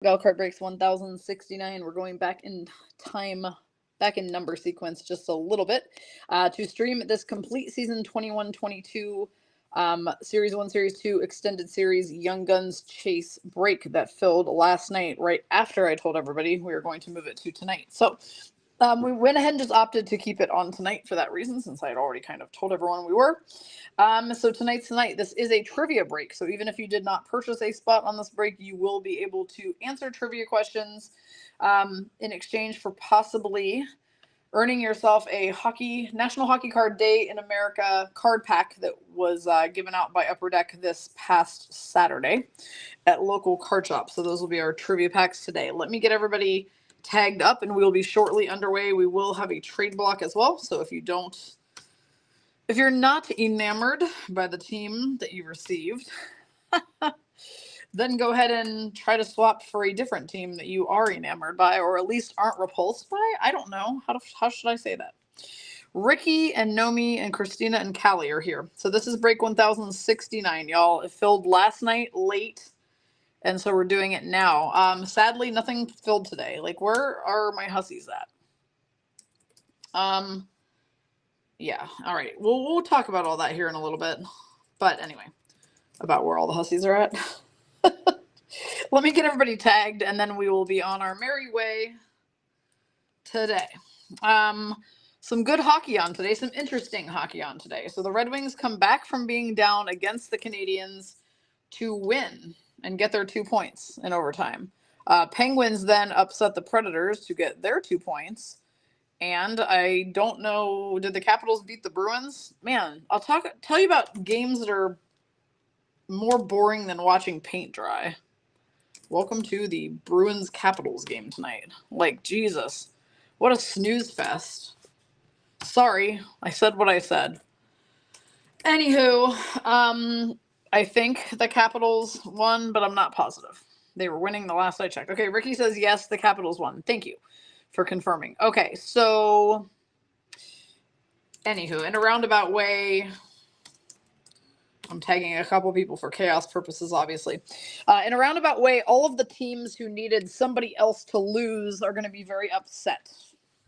Card Breaks 1069. We're going back in time, back in number sequence just a little bit to stream this complete season 21-22 Series 1, Series 2 extended series Young Guns Chase break that filled last night right after I told everybody we were going to move it to tonight. So we went ahead and just opted to keep it on tonight for that reason, since I had already kind of told everyone we were. So tonight's tonight. This is a trivia break. So even if you did not purchase a spot on this break, you will be able to answer trivia questions in exchange for possibly earning yourself a National Hockey Card Day in America card pack that was given out by Upper Deck this past Saturday at local card shops. So those will be our trivia packs today. Let me get everybody tagged up and we will be shortly underway. We will have a trade block as well. So if you're not enamored by the team that you received, then go ahead and try to swap for a different team that you are enamored by, or at least aren't repulsed by. I don't know. How should I say that? Ricky and Nomi and Christina and Callie are here. So this is break 1069, y'all. It filled last night late, and so we're doing it now. Sadly, nothing filled today. Like, where are my hussies at? Yeah, all right. We'll talk about all that here in a little bit. But anyway, about where all the hussies are at. Let me get everybody tagged, and then we will be on our merry way today. Some good hockey on today, some interesting hockey on today. So the Red Wings come back from being down against the Canadiens to win and get their 2 points in overtime. Penguins then upset the Predators to get their 2 points. And I don't know, did the Capitals beat the Bruins? Man, I'll tell you about games that are more boring than watching paint dry. Welcome to the Bruins Capitals game tonight. Like, Jesus. What a snooze fest. Sorry, I said what I said. Anywho, I think the Capitals won, but I'm not positive. They were winning the last I checked. Okay, Ricky says yes, the Capitals won. Thank you for confirming. Okay, so anywho, in a roundabout way, I'm tagging a couple people for chaos purposes, obviously. In a roundabout way, all of the teams who needed somebody else to lose are going to be very upset.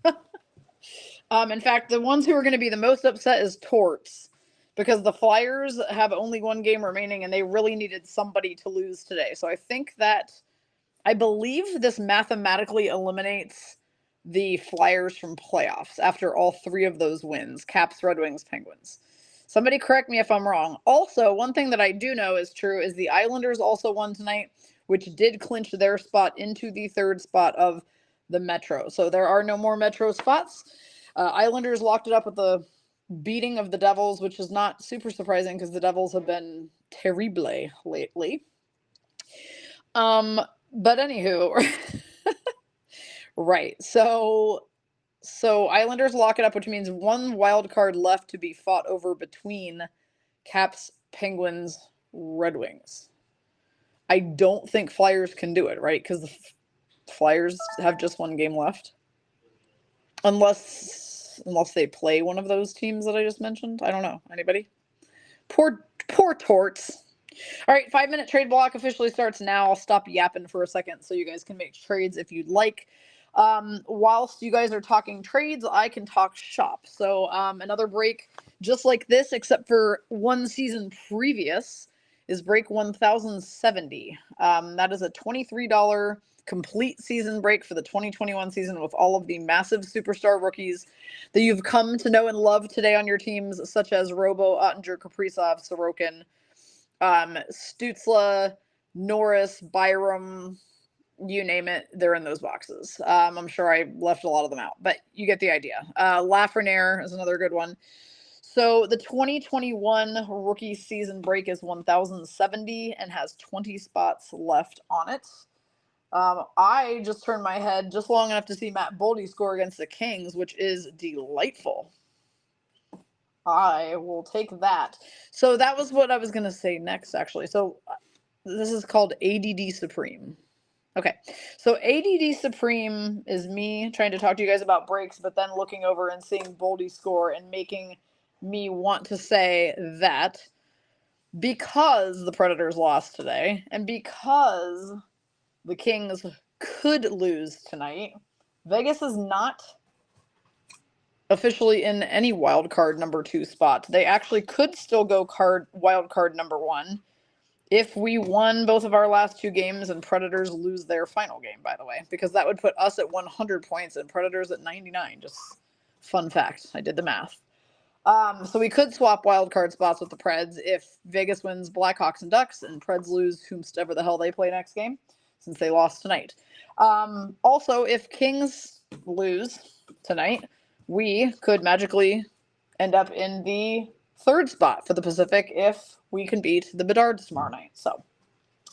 In fact, the ones who are going to be the most upset is Torts, because the Flyers have only one game remaining and they really needed somebody to lose today. So I believe this mathematically eliminates the Flyers from playoffs after all 3 of those wins: Caps, Red Wings, Penguins. Somebody correct me if I'm wrong. Also, one thing that I do know is true is the Islanders also won tonight, which did clinch their spot into the 3rd spot of the Metro. So there are no more Metro spots. Islanders locked it up with the beating of the Devils, which is not super surprising because the Devils have been terrible lately. But anywho, right. So Islanders lock it up, which means one wild card left to be fought over between Caps, Penguins, Red Wings. I don't think Flyers can do it, right? Because the Flyers have just one game left. Unless they play one of those teams that I just mentioned. I don't know. Anybody? Poor Torts. All right, 5-minute trade block officially starts now. I'll stop yapping for a second so you guys can make trades if you'd like. Whilst you guys are talking trades, I can talk shop. So another break just like this, except for one season previous, is break 1070. That is a $23 complete season break for the 2021 season with all of the massive superstar rookies that you've come to know and love today on your teams, such as Robo, Ottinger, Kaprizov, Sorokin, Stützle, Norris, Byram, you name it, they're in those boxes. I'm sure I left a lot of them out, but you get the idea. Lafreniere is another good one. So the 2021 rookie season break is 1070 and has 20 spots left on it. I just turned my head just long enough to see Matt Boldy score against the Kings, which is delightful. I will take that. So that was what I was going to say next, actually. So this is called ADD Supreme. Okay, so ADD Supreme is me trying to talk to you guys about breaks, but then looking over and seeing Boldy score and making me want to say that because the Predators lost today, and because the Kings could lose tonight. Vegas is not officially in any wild card number 2 spot. They actually could still go wild card number 1 if we won both of our last 2 games and Predators lose their final game, by the way, because that would put us at 100 points and Predators at 99. Just fun fact. I did the math. So we could swap wild card spots with the Preds if Vegas wins Blackhawks and Ducks and Preds lose whomsoever the hell they play next game, since they lost tonight. Also, if Kings lose tonight, we could magically end up in the 3rd spot for the Pacific if we can beat the Bedards tomorrow night. So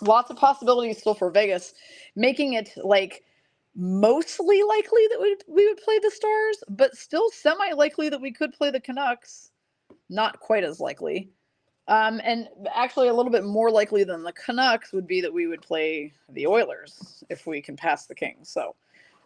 lots of possibilities still for Vegas, making it like mostly likely that we would play the Stars, but still semi-likely that we could play the Canucks. Not quite as likely. And actually a little bit more likely than the Canucks would be that we would play the Oilers if we can pass the Kings. So,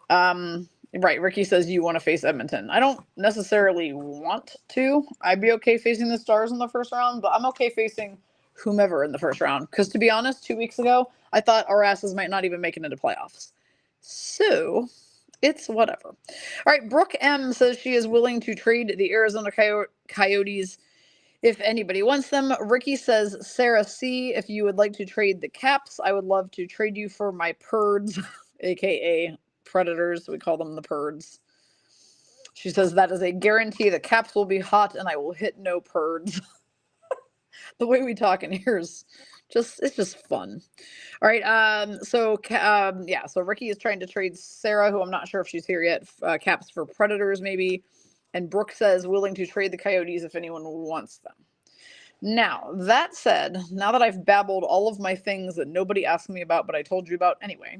right, Ricky says you want to face Edmonton. I don't necessarily want to. I'd be okay facing the Stars in the first round, but I'm okay facing whomever in the first round. Because to be honest, 2 weeks ago, I thought our asses might not even make it into playoffs. So, it's whatever. All right, Brooke M says she is willing to trade the Arizona Coyotes if anybody wants them. Ricky says, Sarah C, if you would like to trade the Caps, I would love to trade you for my Purds, aka Predators. We call them the Purds. She says that is a guarantee. The Caps will be hot and I will hit no Purds. The way we talk in here is it's just fun. All right. So Ricky is trying to trade Sarah, who I'm not sure if she's here yet, Caps for Predators maybe. And Brooke says willing to trade the Coyotes if anyone wants them. Now, that said, now that I've babbled all of my things that nobody asked me about, but I told you about anyway,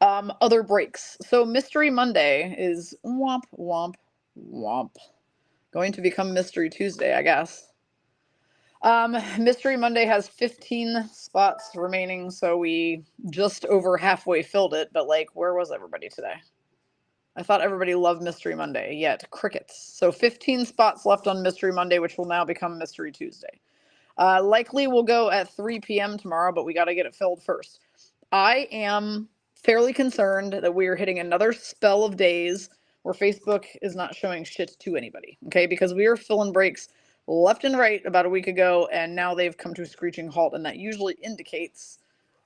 other breaks. So Mystery Monday is womp, womp, womp. Going to become Mystery Tuesday, I guess. Mystery Monday has 15 spots remaining, so we just over halfway filled it, but like, where was everybody today? I thought everybody loved Mystery Monday, yet crickets. So 15 spots left on Mystery Monday, which will now become Mystery Tuesday. Likely we'll go at 3 p.m. tomorrow, but we got to get it filled first. I am fairly concerned that we are hitting another spell of days where Facebook is not showing shit to anybody, okay? Because we are filling breaks left and right about a week ago, and now they've come to a screeching halt, and that usually indicates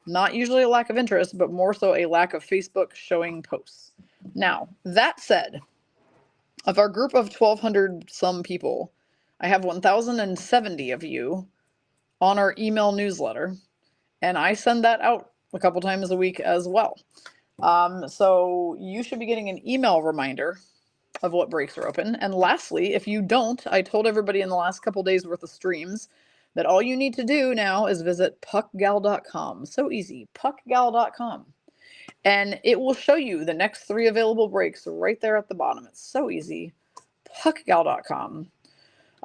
not usually a lack of interest, but more so a lack of Facebook showing posts. Now, that said, of our group of 1,200 some people, I have 1,070 of you on our email newsletter, and I send that out a couple times a week as well. So you should be getting an email reminder of what breaks are open. And lastly, if you don't, I told everybody in the last couple days worth of streams that all you need to do now is visit puckgal.com. So easy, puckgal.com. And it will show you the next 3 available breaks right there at the bottom. It's so easy, puckgal.com.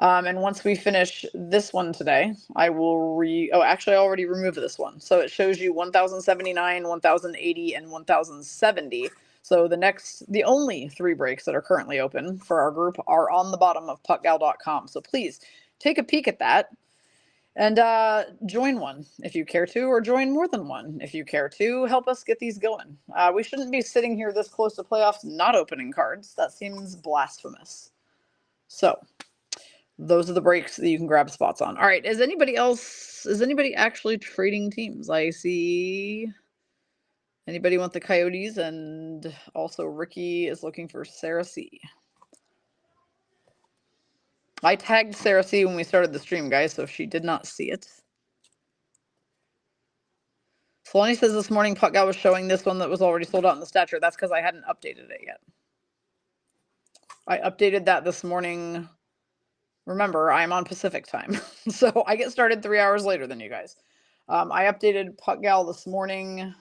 And once we finish this one today, I will actually I already removed this one. So it shows you 1,079, 1,080, and 1,070. So the only 3 breaks that are currently open for our group are on the bottom of puckgal.com. So please take a peek at that and join one if you care to, or join more than one if you care to. Help us get these going. We shouldn't be sitting here this close to playoffs not opening cards. That seems blasphemous. So those are the breaks that you can grab spots on. All right. Is anybody actually trading teams? I see anybody want the Coyotes, and also Ricky is looking for Sarah C. I tagged Sarah C when we started the stream, guys, so if she did not see it. Solani says this morning Puckgal was showing this one that was already sold out in the stature. That's because I hadn't updated it yet. I updated that this morning. Remember, I'm on Pacific time, so I get started 3 hours later than you guys. I updated Puckgal this morning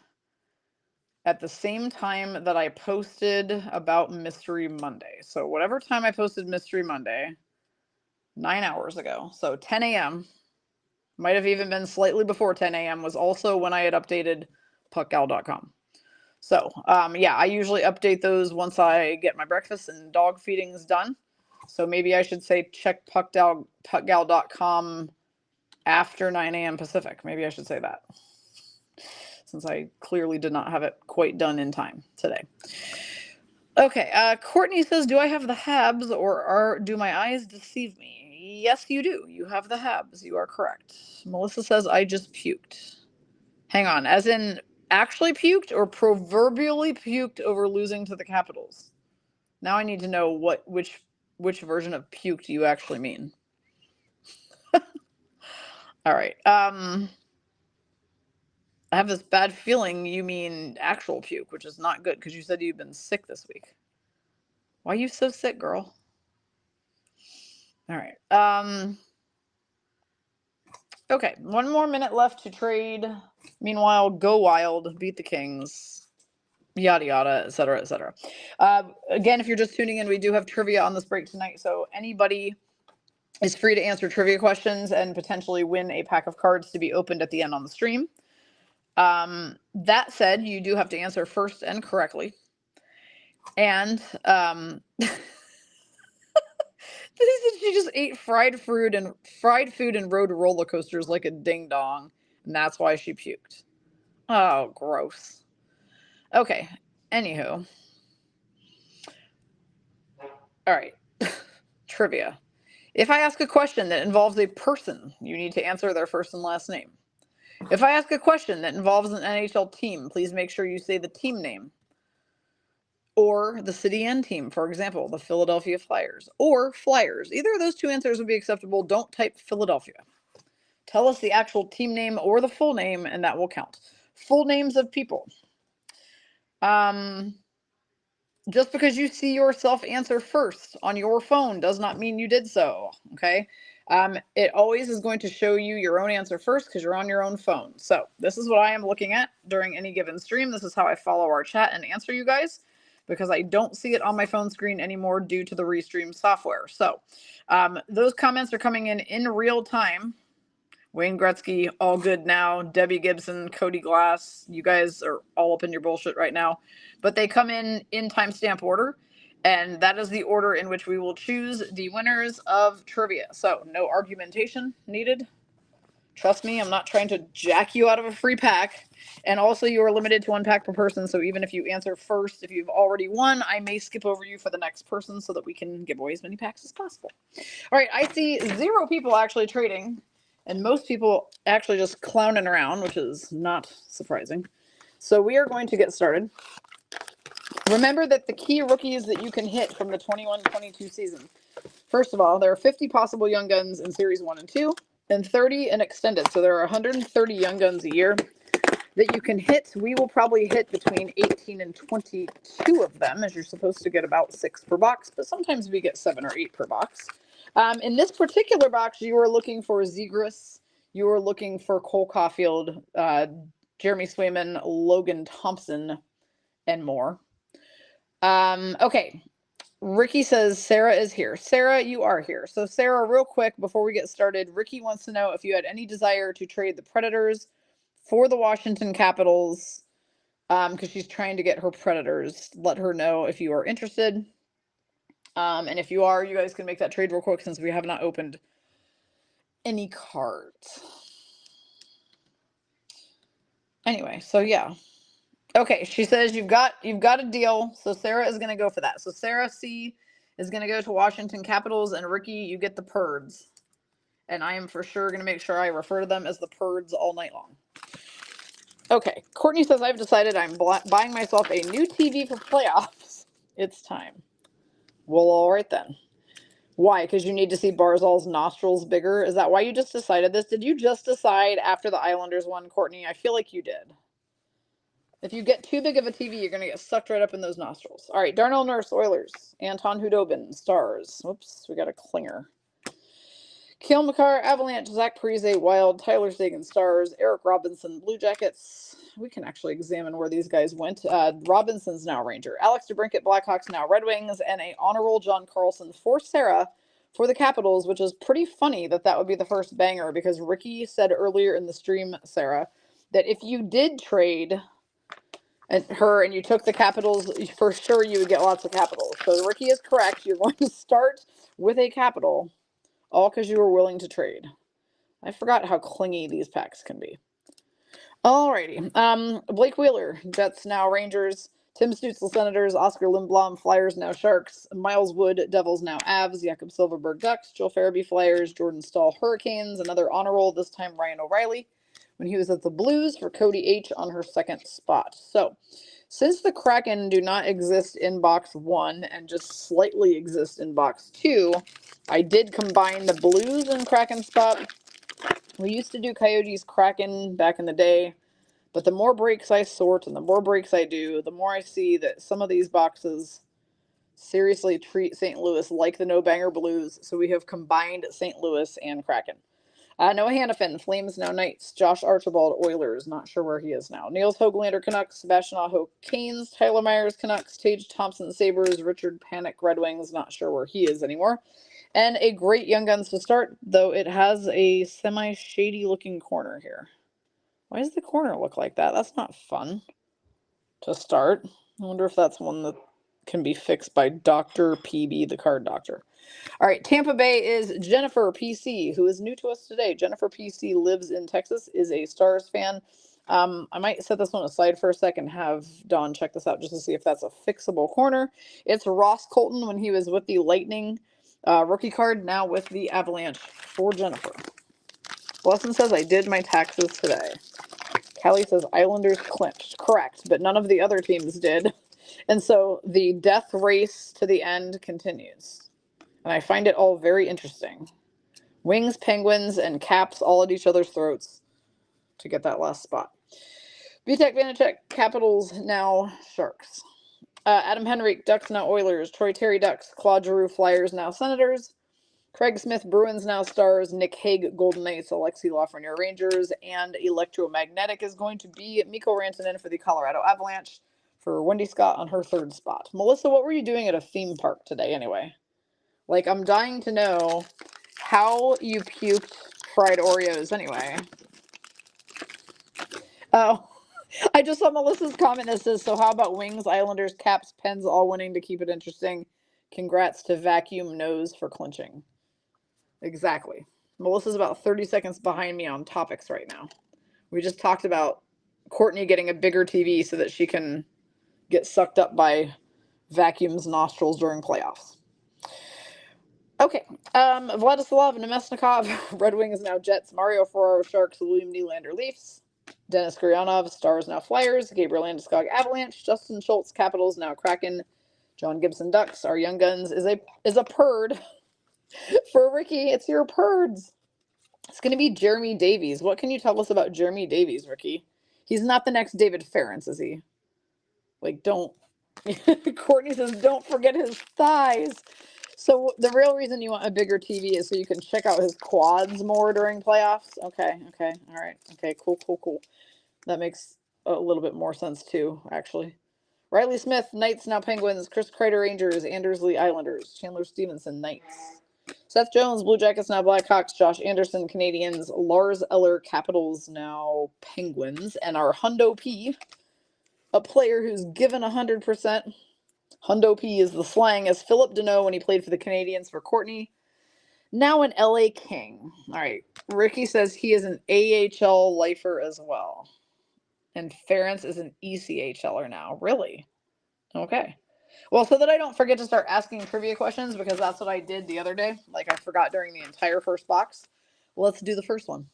at the same time that I posted about Mystery Monday. So whatever time I posted Mystery Monday, 9 hours ago, so 10 a.m., might have even been slightly before 10 a.m., was also when I had updated puckgal.com. So, yeah, I usually update those once I get my breakfast and dog feedings done. So maybe I should say check puckgal.com after 9 a.m. Pacific. Maybe I should say that. since I clearly did not have it quite done in time today. Okay, Courtney says, do I have the Habs or do my eyes deceive me? Yes, you do. You have the Habs. You are correct. Melissa says, I just puked. Hang on, as in actually puked or proverbially puked over losing to the Capitals? Now I need to know which version of puked you actually mean. All right. I have this bad feeling you mean actual puke, which is not good because you said you've been sick this week. Why are you so sick, girl? All right. Okay, 1 more minute left to trade. Meanwhile, go wild, beat the Kings, yada yada, etc., etc. Again, if you're just tuning in, we do have trivia on this break tonight, so anybody is free to answer trivia questions and potentially win a pack of cards to be opened at the end on the stream. That said, you do have to answer first and correctly. And she just ate fried food and rode roller coasters like a ding dong, and that's why she puked. Oh, gross. Okay. Anywho. All right. Trivia. If I ask a question that involves a person, you need to answer their first and last name. If I ask a question that involves an NHL team, please make sure you say the team name. Or the city and team, for example, the Philadelphia Flyers. Or Flyers. Either of those two answers would be acceptable. Don't type Philadelphia. Tell us the actual team name or the full name, and that will count. Full names of people. Just because you see yourself answer first on your phone does not mean you did so, okay? It always is going to show you your own answer first because you're on your own phone. So this is what I am looking at during any given stream. This is how I follow our chat and answer you guys because I don't see it on my phone screen anymore due to the Restream software. So those comments are coming in real time. Wayne Gretzky, all good now. Debbie Gibson, Cody Glass, you guys are all up in your bullshit right now. But they come in timestamp order, and that is the order in which we will choose the winners of trivia. So no argumentation needed. Trust me, I'm not trying to jack you out of a free pack. And also, you are limited to 1 pack per person. So even if you answer first, if you've already won, I may skip over you for the next person so that we can give away as many packs as possible. All right, I see 0 people actually trading. And most people actually just clowning around, which is not surprising. So we are going to get started. Remember that the key rookies that you can hit from the 21-22 season. First of all, there are 50 possible Young Guns in Series 1 and 2, and 30 in Extended. So there are 130 Young Guns a year that you can hit. We will probably hit between 18 and 22 of them, as you're supposed to get about 6 per box, but sometimes we get 7 or 8 per box. In this particular box, you are looking for Zegras, you are looking for Cole Caulfield, Jeremy Swayman, Logan Thompson, and more. Okay, Ricky says Sarah is here. Sarah, you are here. So Sarah, real quick, before we get started, Ricky wants to know if you had any desire to trade the Predators for the Washington Capitals, because she's trying to get her Predators. Let her know if you are interested. And if you are, you guys can make that trade real quick since we have not opened any cards. Anyway, so yeah. Okay, she says you've got a deal. So Sarah is going to go for that. So Sarah C is going to go to Washington Capitals, and Ricky, you get the Purds. And I am for sure going to make sure I refer to them as the Purds all night long. Okay, Courtney says I've decided I'm buying myself a new TV for playoffs. It's time. Well, all right then. Why? Because you need to see Barzal's nostrils bigger? Is that why you just decided this? Did you just decide after the Islanders won, Courtney? I feel like you did. If you get too big of a TV, you're going to get sucked right up in those nostrils. All right, Darnell Nurse, Oilers. Anton Hudobin, Stars. Whoops, we got a clinger. Kale McCarr, Avalanche. Zach Parise, Wild. Tyler Seguin, Stars. Eric Robinson, Blue Jackets. We can actually examine where these guys went. Robinson's now Ranger. Alex DeBrincat, Blackhawks, now Red Wings. And a honor roll John Carlson for Sarah for the Capitals, which is pretty funny that would be the first banger because Ricky said earlier in the stream, Sarah, that if you did trade her and you took the Capitals, for sure you would get lots of Capitals. So Ricky is correct. You're going to start with a Capital, all because you were willing to trade. I forgot how clingy these packs can be. Alrighty. Blake Wheeler, Jets now Rangers. Tim Stützle, Senators. Oscar Lindblom, Flyers now Sharks. Miles Wood, Devils now Avs. Jakob Silverberg, Ducks. Joel Farabee, Flyers. Jordan Stahl, Hurricanes. Another honor roll, this time Ryan O'Reilly, when he was at the Blues, for Cody H on her second spot. So, since the Kraken do not exist in box 1 and just slightly exist in box 2, I did combine the Blues and Kraken spot. We used to do Coyotes Kraken back in the day, but the more breaks I sort and the more breaks I do, the more I see that some of these boxes seriously treat St. Louis like the no-banger Blues, so we have combined St. Louis and Kraken. Noah Hannafin, Flames now Knights. Josh Archibald, Oilers, not sure where he is now. Niels Hoglander, Canucks. Sebastian Aho, Canes. Tyler Myers, Canucks. Tage Thompson, Sabres. Richard Panik, Red Wings, not sure where he is anymore. And a great Young Guns to start, though it has a semi-shady looking corner here. Why does the corner look like that? That's not fun to start. I wonder if that's one that can be fixed by Dr. PB, the card doctor. All right, Tampa Bay is Jennifer PC, who is new to us today. Jennifer PC lives in Texas, is a Stars fan. I might set this one aside for a second, have Dawn check this out just to see if that's a fixable corner. It's Ross Colton when he was with the Lightning. Rookie card, now with the Avalanche for Jennifer. Lesson says I did my taxes today. Callie says Islanders clinched. Correct, but none of the other teams did. And so the death race to the end continues. And I find it all very interesting. Wings, Penguins, and Caps all at each other's throats to get that last spot. Vitek Vanacek, Capitals now Sharks. Adam Henrique, Ducks now Oilers. Troy Terry, Ducks. Claude Giroux, Flyers now Senators. Craig Smith, Bruins now Stars. Nick Hague, Golden Knights. Alexi Lafreniere, Rangers. And Electromagnetic is going to be Mikko Rantanen for the Colorado Avalanche, for Wendy Scott on her third spot. Melissa, what were you doing at a theme park today anyway? Like, I'm dying to know how you puked fried Oreos anyway. Oh, I just saw Melissa's comment that says, so how about Wings, Islanders, Caps, Pens all winning to keep it interesting? Congrats to Vacuum Nose for clinching. Exactly. Melissa's about 30 seconds behind me on topics right now. We just talked about Courtney getting a bigger TV so that she can get sucked up by Vacuum's nostrils during playoffs. Okay. Vladislav Nemesnikov, Red Wings now Jets. Mario Ferraro, Sharks. William Nylander, Leafs. Dennis Gurianov, Stars now Flyers. Gabriel Landeskog, Avalanche. Justin Schultz, Capitals now Kraken. John Gibson, Ducks. Our Young Guns is a purd. For Ricky, it's your purds. It's going to be Jeremy Davies. What can you tell us about Jeremy Davies, Ricky? He's not the next David Ference, is he? Like, don't. Courtney says, don't forget his thighs. So the real reason you want a bigger TV is so you can check out his quads more during playoffs. Okay. All right. Okay, cool. That makes a little bit more sense too, actually. Riley Smith, Knights now Penguins. Chris Kreider, Rangers. Anders Lee, Islanders. Chandler Stevenson, Knights. Seth Jones, Blue Jackets now Blackhawks. Josh Anderson, Canadians. Lars Eller, Capitals now Penguins. And our Hundo P, a player who's given 100%. Hundo P is the slang, as Philip Deneau when he played for the Canadians for Courtney. Now an LA King. All right. Ricky says he is an AHL lifer as well. And Ference is an ECHLer now. Really? Okay. Well, so that I don't forget to start asking trivia questions, because that's what I did the other day. Like, I forgot during the entire first box. Let's do the first one.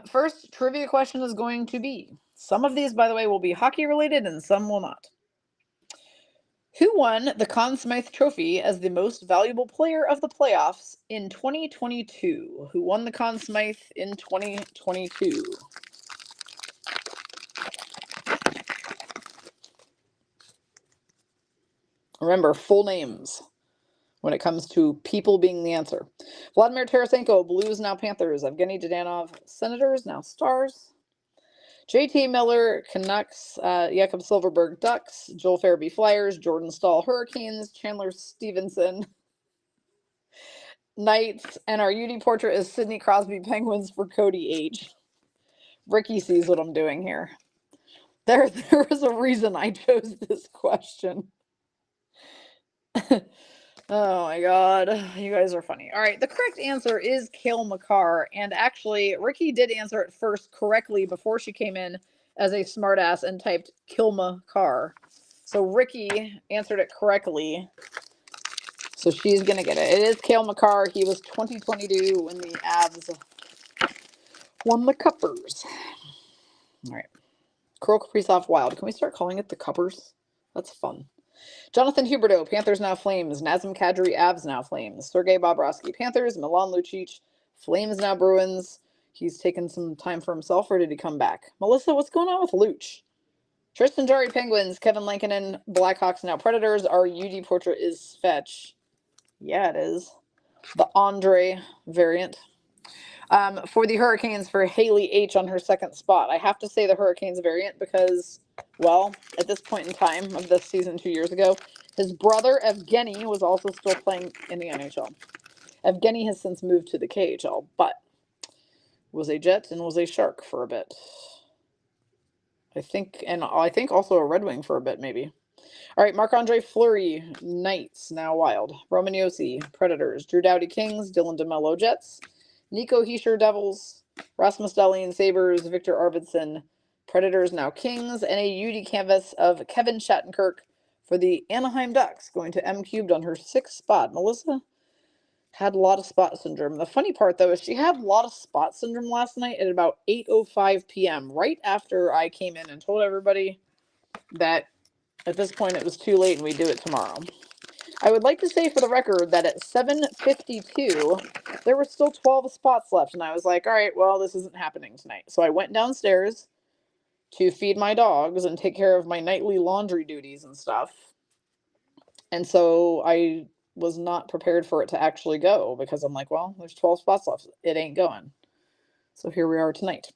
First trivia question is going to be, some of these, by the way, will be hockey related and some will not. Who won the Conn Smythe Trophy as the most valuable player of the playoffs in 2022? Who won the Conn Smythe in 2022? Remember, full names when it comes to people being the answer. Vladimir Tarasenko, Blues now Panthers. Evgeny Dadonov, Senators now Stars. JT Miller, Canucks. Jakob Silverberg, Ducks. Joel Farabee, Flyers. Jordan Stahl, Hurricanes. Chandler Stevenson, Knights. And our UD portrait is Sidney Crosby, Penguins, for Cody H. Ricky sees what I'm doing here. There is a reason I chose this question. Oh my god, you guys are funny. All right, the correct answer is Cale Makar, and actually, Ricky did answer it first correctly before she came in as a smartass and typed Kilma Carr. So Ricky answered it correctly. So she's gonna get it. It is Cale Makar. He was 2022 when the Avs won the Cuppers. All right, Kirill Kaprizov Wild. Can we start calling it the Cuppers? That's fun. Jonathan Huberdeau, Panthers now Flames. Nazem Kadri, Avs now Flames. Sergei Bobrovsky, Panthers. Milan Lucic, Flames now Bruins. He's taken some time for himself, or did he come back? Melissa, what's going on with Luch? Tristan Jarry, Penguins. Kevin Lankinen, Blackhawks now Predators. Our UD portrait is Fetch. Yeah, it is. The Andre variant. For the Hurricanes, for Haley H on her second spot. I have to say the Hurricanes variant because, well, at this point in time of this season 2 years ago, his brother Evgeny was also still playing in the NHL. Evgeny has since moved to the KHL, but was a Jet and was a Shark for a bit. I think also a Red Wing for a bit, maybe. All right, Marc-Andre Fleury, Knights, now Wild. Roman Josi, Predators. Drew Doughty, Kings. Dylan DeMello, Jets. Nico Hischier, Devils. Rasmus Dahlin, Sabres. Victor Arvidsson, Predators, now Kings. And a UD canvas of Kevin Shattenkirk for the Anaheim Ducks, going to M-Cubed on her 6th spot. Melissa had a lot of spot syndrome. The funny part, though, is she had a lot of spot syndrome last night at about 8:05 p.m., right after I came in and told everybody that at this point it was too late and we'd do it tomorrow. I would like to say for the record that at 7:52, there were still 12 spots left, and I was like, all right, well, this isn't happening tonight. So I went downstairs to feed my dogs and take care of my nightly laundry duties and stuff. And so I was not prepared for it to actually go because I'm like, well, there's 12 spots left. It ain't going. So here we are tonight.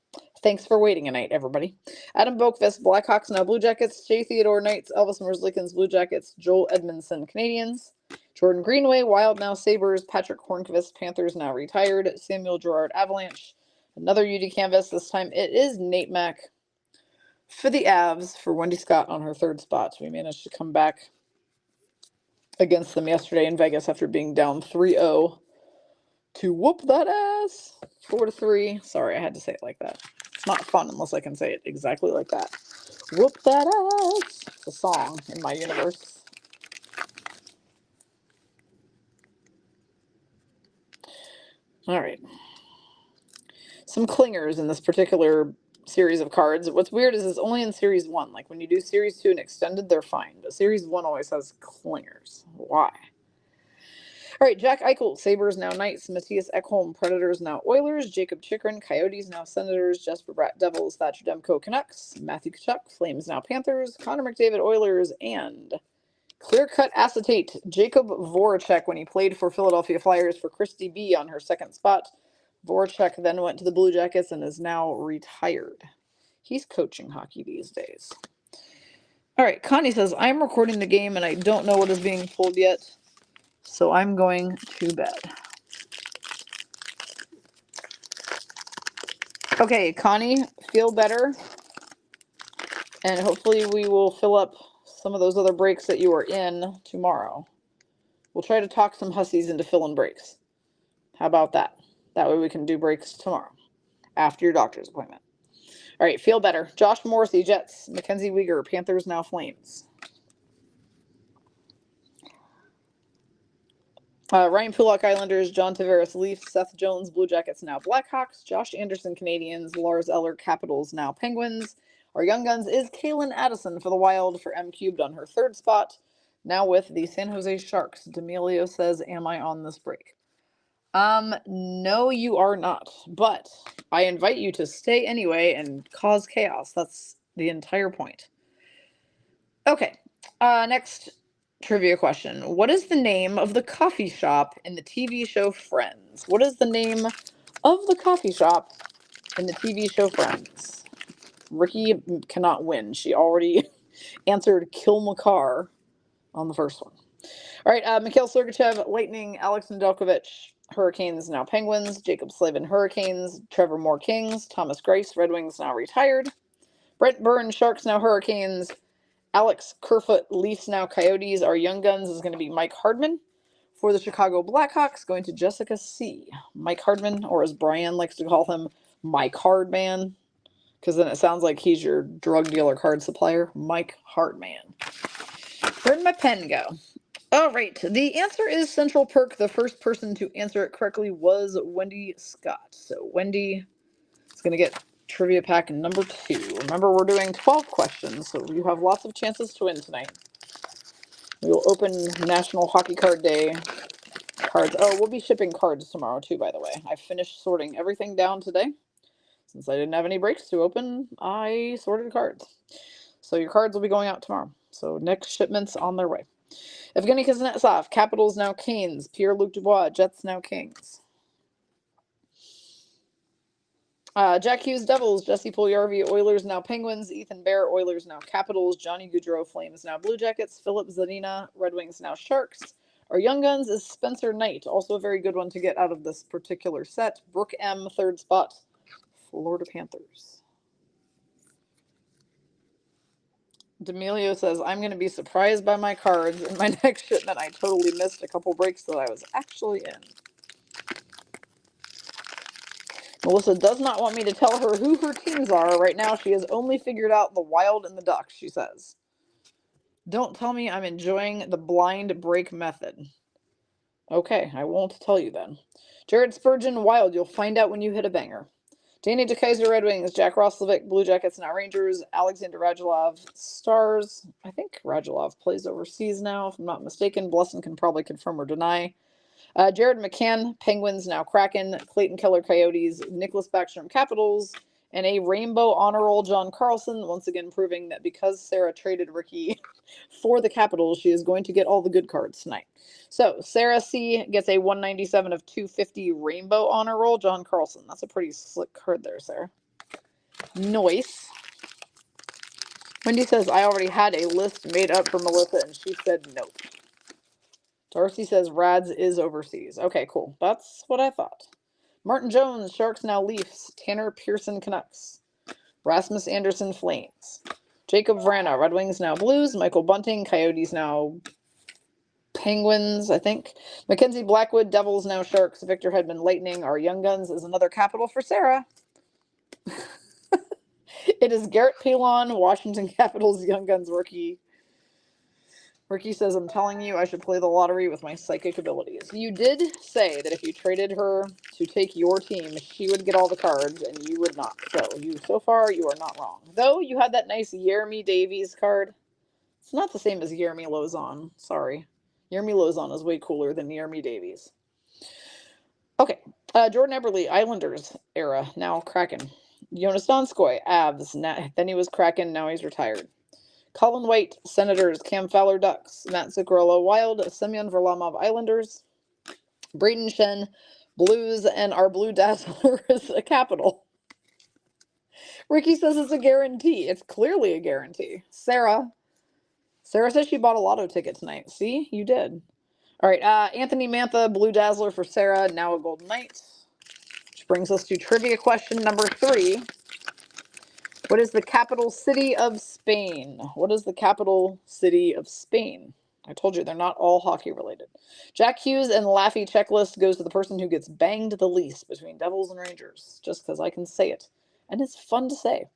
Thanks for waiting a night, everybody. Adam Boakvist, Blackhawks now Blue Jackets. Jay Theodore, Knights. Elvis Merzlikins, Blue Jackets. Joel Edmondson, Canadians. Jordan Greenway, Wild now Sabres. Patrick Hornqvist, Panthers now retired. Samuel Girard, Avalanche. Another UD canvas. This time it is Nate Mack for the Avs for Wendy Scott on her 3rd spot. We managed to come back against them yesterday in Vegas after being down 3-0 to whoop that ass 4-3. Sorry, I had to say it like that. It's not fun unless I can say it exactly like that. Whoop that ass. It's a song in my universe. All right. Some clingers in this particular series of cards. What's weird is it's only in Series 1. Like when you do Series 2 and Extended, they're fine. But Series 1 always has clingers. Why? All right, Jack Eichel, Sabres now Knights. Matthias Ekholm, Predators now Oilers. Jacob Chikrin, Coyotes now Senators. Jesper Bratt, Devils. Thatcher Demko, Canucks. Matthew Tkachuk, Flames now Panthers. Connor McDavid, Oilers. And clear-cut acetate, Jacob Voracek when he played for Philadelphia Flyers for Christy B on her 2nd spot. Voracek then went to the Blue Jackets and is now retired. He's coaching hockey these days. All right, Connie says, I'm recording the game and I don't know what is being pulled yet. So I'm going to bed. Okay, Connie, feel better. And hopefully we will fill up some of those other breaks that you are in tomorrow. We'll try to talk some hussies into filling breaks. How about that? That way we can do breaks tomorrow after your doctor's appointment. All right, feel better. Josh Morrissey, Jets. Mackenzie Weegar, Panthers now Flames. Ryan Pulak, Islanders. John Tavares, Leafs. Seth Jones, Blue Jackets now Blackhawks. Josh Anderson, Canadians. Lars Eller, Capitals now Penguins. Our Young Guns is Kaylin Addison for the Wild for M-Cubed on her 3rd spot. Now with the San Jose Sharks. D'Amelio says, am I on this break? No, you are not. But I invite you to stay anyway and cause chaos. That's the entire point. Okay, next trivia question. What is the name of the coffee shop in the TV show Friends? What is the name of the coffee shop in the TV show Friends? Ricky cannot win. She already answered Kill Makar on the first one. All right, Mikhail Sergachev, Lightning. Alex Nedeljkovic, Hurricanes now Penguins. Jacob Slavin, Hurricanes. Trevor Moore, Kings. Thomas Greiss, Red Wings now retired. Brent Burns, Sharks now Hurricanes. Alex Kerfoot, Leafs now Coyotes. Our Young Guns is going to be Mike Hardman For the Chicago Blackhawks, going to Jessica C. Mike Hardman, or as Brian likes to call him, Mike Hardman, because then it sounds like he's your drug dealer card supplier. Mike Hardman. Where'd my pen go? All right, the answer is Central Perk. The first person to answer it correctly was Wendy Scott. So Wendy is going to get trivia pack number 2. Remember, we're doing 12 questions, so you have lots of chances to win tonight. We will open National Hockey Card Day cards. Oh, we'll be shipping cards tomorrow too, by the way. I finished sorting everything down today. Since I didn't have any breaks to open, I sorted cards. So your cards will be going out tomorrow. So next shipment's on their way. Evgeny Kuznetsov, Capitals now Canes. Pierre-Luc Dubois, Jets now Kings. Jack Hughes, Devils. Jesse Puljujarvi, Oilers now Penguins. Ethan Bear, Oilers now Capitals. Johnny Gaudreau, Flames now Blue Jackets. Philip Zadina, Red Wings now Sharks. Our Young Guns is Spencer Knight, also a very good one to get out of this particular set. Brooke M, 3rd spot, Florida Panthers. D'Amelio says, I'm going to be surprised by my cards. In my next shipment, I totally missed a couple breaks that I was actually in. Melissa does not want me to tell her who her teams are. Right now, she has only figured out the Wild and the Ducks, she says. Don't tell me I'm enjoying the blind break method. Okay, I won't tell you then. Jared Spurgeon, Wild. You'll find out when you hit a banger. Danny DeKaiser, Red Wings. Jack Roslovic, Blue Jackets, now Rangers. Alexander Radulov, Stars. I think Radulov plays overseas now, if I'm not mistaken. Blesson can probably confirm or deny. Jared McCann, Penguins, now Kraken. Clayton Keller, Coyotes. Nicholas Backstrom, Capitals. And a rainbow honor roll, John Carlson, once again proving that because Sarah traded Ricky for the Capitals, she is going to get all the good cards tonight. So Sarah C gets a 197 of 250 rainbow honor roll, John Carlson. That's a pretty slick card there, Sarah. Nice. Wendy says, I already had a list made up for Melissa, and she said nope. Darcy says, Rads is overseas. Okay, cool. That's what I thought. Martin Jones, Sharks now Leafs. Tanner Pearson, Canucks. Rasmus Anderson, Flames. Jacob Vrana, Red Wings now Blues. Michael Bunting, Coyotes now Penguins, I think. Mackenzie Blackwood, Devils now Sharks. Victor Hedman, Lightning. Our Young Guns is another Capital for Sarah. It is Garrett Pilon, Washington Capitals, Young Guns rookie. Ricky says, I'm telling you, I should play the lottery with my psychic abilities. You did say that if you traded her to take your team, she would get all the cards, and you would not. So far, you are not wrong. Though, you had that nice Jeremy Davies card. It's not the same as Jeremy Lozon. Sorry. Jeremy Lozon is way cooler than Jeremy Davies. Okay. Jordan Eberle, Islanders era, now Kraken. Jonas Donskoy, Avs. Then he was Kraken, now he's retired. Colin White, Senators. Cam Fowler, Ducks. Matt Zuccarello, Wild. Semyon Varlamov, Islanders. Braden Shen, Blues. And our Blue Dazzler is a Capital. Ricky says it's a guarantee. It's clearly a guarantee. Sarah says she bought a lotto ticket tonight. See? You did. All right. Anthony Mantha, Blue Dazzler for Sarah, now a Golden Knight. Which brings us to trivia question number 3. What is the capital city of Spain? What is the capital city of Spain? I told you, they're not all hockey related. Jack Hughes and Laffy checklist goes to the person who gets banged the least between Devils and Rangers, just because I can say it. And it's fun to say.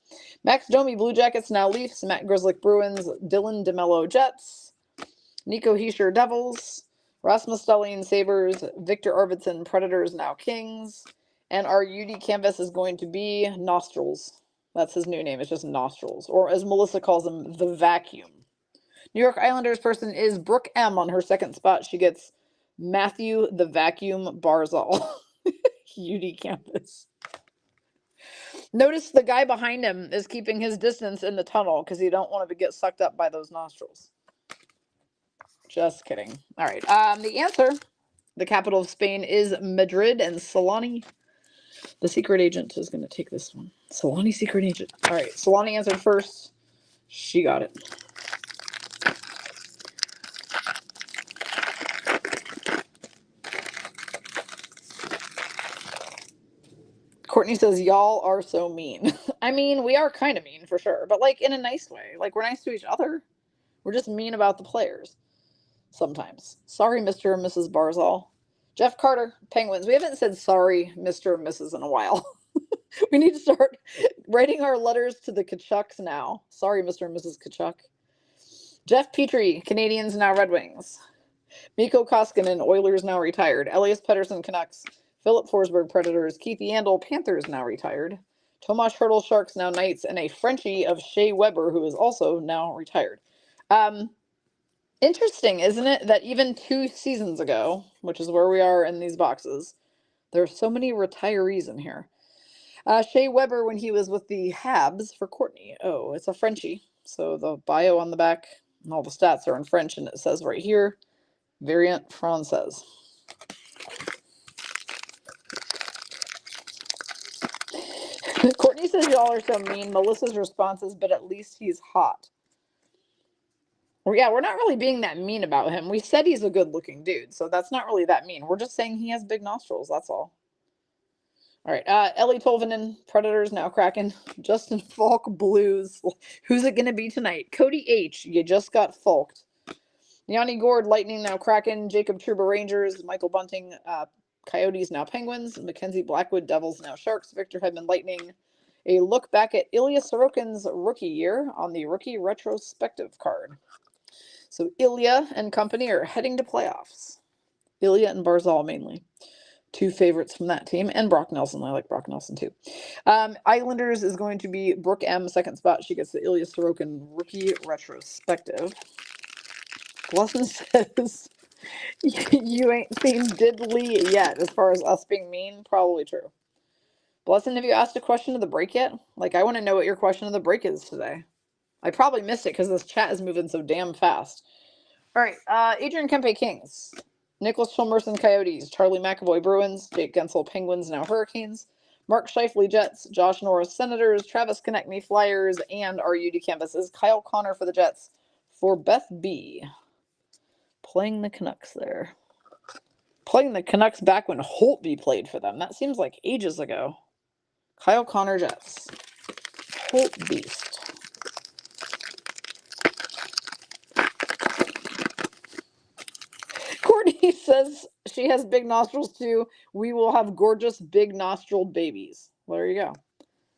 Max Domi, Blue Jackets, now Leafs. Matt Grzelcyk, Bruins. Dylan DeMello, Jets. Nico Hischier, Devils. Rasmus Dahlin, Sabres. Victor Arvidsson, Predators, now Kings. And our UD canvas is going to be Nostrils. That's his new name. It's just Nostrils. Or as Melissa calls him, the Vacuum. New York Islanders person is Brooke M. on her 2nd spot. She gets Matthew the Vacuum Barzal. UD campus. Notice the guy behind him is keeping his distance in the tunnel because you don't want to get sucked up by those nostrils. Just kidding. All right. The answer, the capital of Spain, is Madrid, and Solani, the secret agent, is going to take this one. Solani, secret agent. All right. Solani answered first. She got it. Courtney says, y'all are so mean. I mean, we are kind of mean for sure, but like in a nice way. Like we're nice to each other. We're just mean about the players. sometimes. Sorry, Mr. and Mrs. Barzal. Jeff Carter, Penguins. We haven't said sorry, Mr. and Mrs. in a while. We need to start writing our letters to the Kachucks now. Sorry, Mr. and Mrs. Kachuk. Jeff Petrie, Canadians, now Red Wings. Mikko Koskinen, Oilers, now retired. Elias Pettersson, Canucks. Philip Forsberg, Predators. Keith Yandel, Panthers, now retired. Tomas Hertl, Sharks, now Knights. And a Frenchie of Shea Weber, who is also now retired. Interesting, isn't it, that even 2 seasons ago, which is where we are in these boxes, there are so many retirees in here. Shea Weber, when he was with the Habs for Courtney. Oh, it's a Frenchie. So the bio on the back and all the stats are in French, and it says right here, Variant Française. Courtney says y'all are so mean. Melissa's response is, but at least he's hot. Well, yeah, we're not really being that mean about him. We said he's a good-looking dude, so that's not really that mean. We're just saying he has big nostrils, that's all. All right, Ellie Tolvanen, Predators, now Kraken. Justin Falk, Blues. Who's it going to be tonight? Cody H., you just got Falked. Yanni Gord, Lightning, now Kraken. Jacob Trouba, Rangers. Michael Bunting, Coyotes, now Penguins. Mackenzie Blackwood, Devils, now Sharks. Victor Hedman, Lightning. A look back at Ilya Sorokin's rookie year on the rookie retrospective card. So Ilya and company are heading to playoffs. Ilya and Barzal mainly. 2 favorites from that team, and Brock Nelson. I like Brock Nelson too. Islanders is going to be Brooke M, second spot. She gets the Ilya Sorokin rookie retrospective. Blesson says, you ain't seen diddly yet. As far as us being mean, probably true. Blesson, have you asked a question of the break yet? Like, I want to know what your question of the break is today. I probably missed it because this chat is moving so damn fast. All right, Adrian Kempe, Kings. Nicholas Chalmerson, Coyotes. Charlie McAvoy, Bruins. Jake Gensel, Penguins, now Hurricanes. Mark Scheifele, Jets. Josh Norris, Senators. Travis Konechny, Flyers. And our UD canvases, Kyle Connor for the Jets. For Beth B. Playing the Canucks there. Playing the Canucks back when Holtby played for them. That seems like ages ago. Kyle Connor, Jets. Holt Beast. Courtney says she has big nostrils too. We will have gorgeous big nostriled babies. Well, there you go.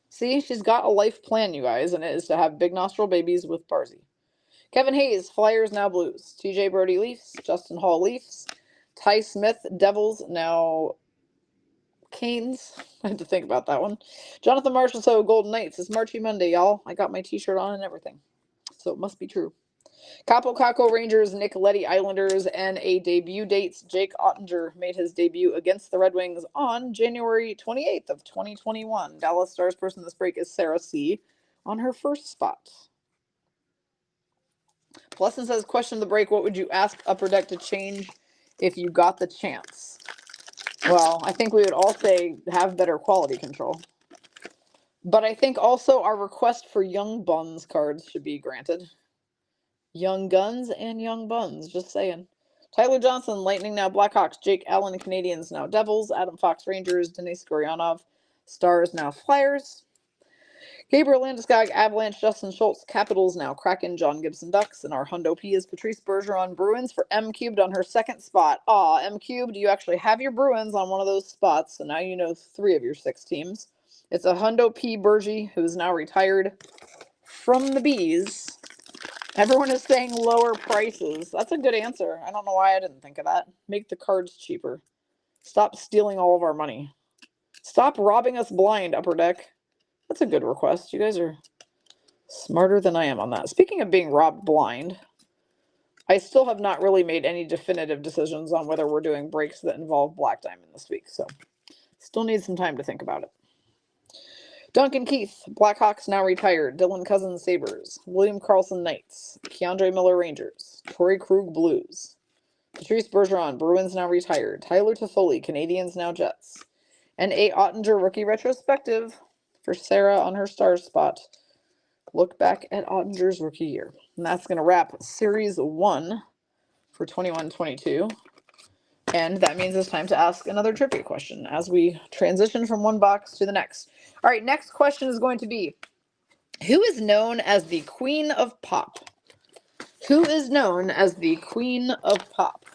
See, she's got a life plan, you guys, and it is to have big nostril babies with Barzy. Kevin Hayes, Flyers, now Blues. TJ Brody, Leafs. Justin Hall, Leafs. Ty Smith, Devils, now Canes. I had to think about that one. Jonathan Marchessault, Golden Knights. It's Marchy Monday, y'all. I got my t-shirt on and everything. So it must be true. Capo Caco, Rangers. Nick Leddy, Islanders. And a debut dates. Jake Ottinger made his debut against the Red Wings on January 28th of 2021. Dallas Stars person this break is Sarah C. on her first spot. Blesson says, question of the break, what would you ask Upper Deck to change if you got the chance? Well, I think we would all say have better quality control. But I think also our request for Young Buns cards should be granted. Young Guns and Young Buns, just saying. Tyler Johnson, Lightning, now Blackhawks. Jake Allen, Canadians, now Devils. Adam Fox, Rangers. Denis Gurianov, Stars, now Flyers. Gabriel Landeskog, Avalanche. Justin Schultz, Capitals, now Kraken. John Gibson, Ducks. And our Hundo P is Patrice Bergeron, Bruins, for M Cubed on her second spot. Aw, M Cubed, you actually have your Bruins on one of those spots, so now you know 3 of your 6 teams. It's a Hundo P Bergie, who is now retired from the Bees. Everyone is saying lower prices. That's a good answer. I don't know why I didn't think of that. Make the cards cheaper. Stop stealing all of our money. Stop robbing us blind, Upper Deck. That's a good request. You guys are smarter than I am on that. Speaking of being robbed blind, I still have not really made any definitive decisions on whether we're doing breaks that involve Black Diamond this week. So still need some time to think about it. Duncan Keith, Blackhawks, now retired. Dylan Cousins, Sabres. William Karlsson, Knights. Keandre Miller, Rangers. Torrey Krug, Blues. Patrice Bergeron, Bruins, now retired. Tyler Toffoli, Canadians, now Jets. And a Ottinger rookie retrospective for Sarah on her Stars spot. Look back at Ottinger's rookie year. And that's going to wrap Series 1 for 21-22. And that means it's time to ask another trivia question as we transition from one box to the next. All right, next question is going to be, who is known as the Queen of Pop? Who is known as the Queen of Pop?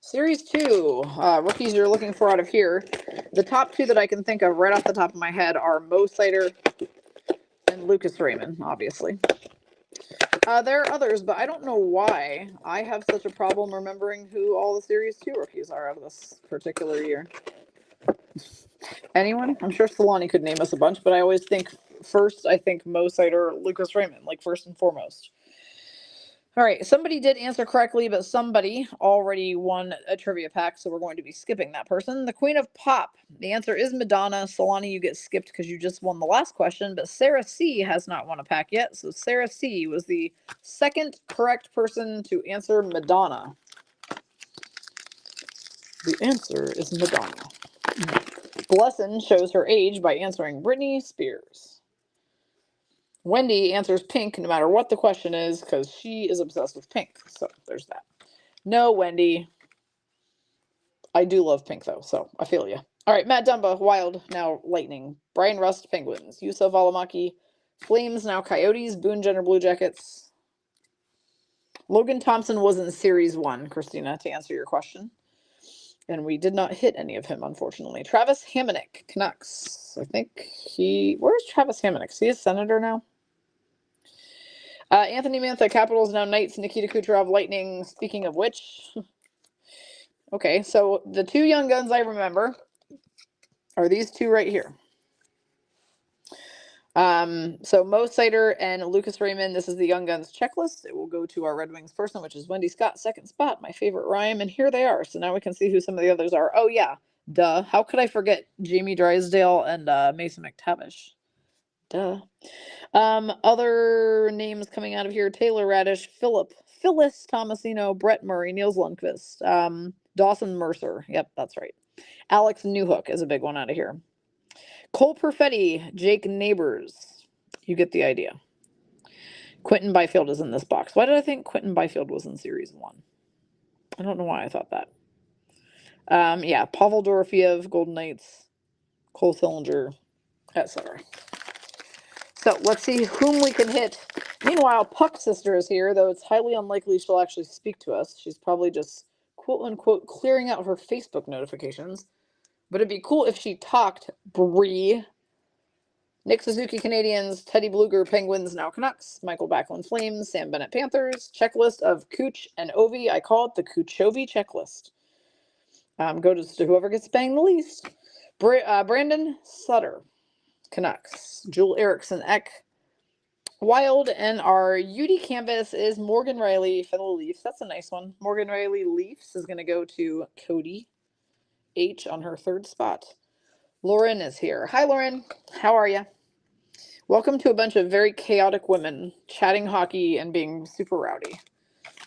Series 2, rookies you're looking for out of here. The top two that I can think of right off the top of my head are Mo Sider and Lucas Raymond, obviously. There are others, but I don't know why I have such a problem remembering who all the Series 2 rookies are out of this particular year. Anyone? I'm sure Solani could name us a bunch, but I always think first, I think Mo Sider, Lucas Raymond, like first and foremost. All right, somebody did answer correctly, but somebody already won a trivia pack, so we're going to be skipping that person. The Queen of Pop. The answer is Madonna. Solani, you get skipped because you just won the last question, but Sarah C. has not won a pack yet, so Sarah C. was the second correct person to answer Madonna. The answer is Madonna. Blessin shows her age by answering Britney Spears. Wendy answers Pink no matter what the question is because she is obsessed with Pink. So there's that. No, Wendy. I do love Pink though, so I feel you. All right, Matt Dumba, Wild, now Lightning. Brian Rust, Penguins. Yusuf Alamaki, Flames, now Coyotes. Boone Jenner, Blue Jackets. Logan Thompson was in Series 1, Christina, to answer your question. And we did not hit any of him, unfortunately. Travis Hamonic, Canucks. I think where's Travis Hamonic? Is he a Senator now? Anthony Mantha, Capitals, now Knights. Nikita Kucherov, Lightning. Speaking of which, okay, so the two young guns I remember are these two right here. So Mo Sider and Lucas Raymond, this is the Young Guns checklist. It will go to our Red Wings person, which is Wendy Scott, second spot, my favorite rhyme, and here they are. So now we can see who some of the others are. Oh yeah, duh. How could I forget Jamie Drysdale and Mason McTavish? Duh. Other names coming out of here: Taylor Radish, Phyllis Tomasino, Brett Murray, Niels Lundqvist, Dawson Mercer. Yep, that's right. Alex Newhook is a big one out of here. Cole Perfetti, Jake Neighbors. You get the idea. Quentin Byfield is in this box. Why did I think Quentin Byfield was in Series 1? I don't know why I thought that. Yeah, Pavel Dorofeev, Golden Knights, Cole Sillinger, etc. So let's see whom we can hit. Meanwhile, Puck Sister is here, though it's highly unlikely she'll actually speak to us. She's probably just, quote unquote, clearing out her Facebook notifications. But it'd be cool if she talked. Bree. Nick Suzuki, Canadians. Teddy Bluger, Penguins, now Canucks. Michael Backlund, Flames. Sam Bennett, Panthers. Checklist of Cooch and Ovi. I call it the Coochovi checklist. Go to whoever gets banged the least. Brandon Sutter, Canucks. Joel Eriksson, Ek, Wild. And our UD canvas is Morgan Riley for the Leafs. That's a nice one. Morgan Riley Leafs is going to go to Cody H on her third spot. Lauren is here. Hi, Lauren. How are you? Welcome to a bunch of very chaotic women chatting hockey and being super rowdy.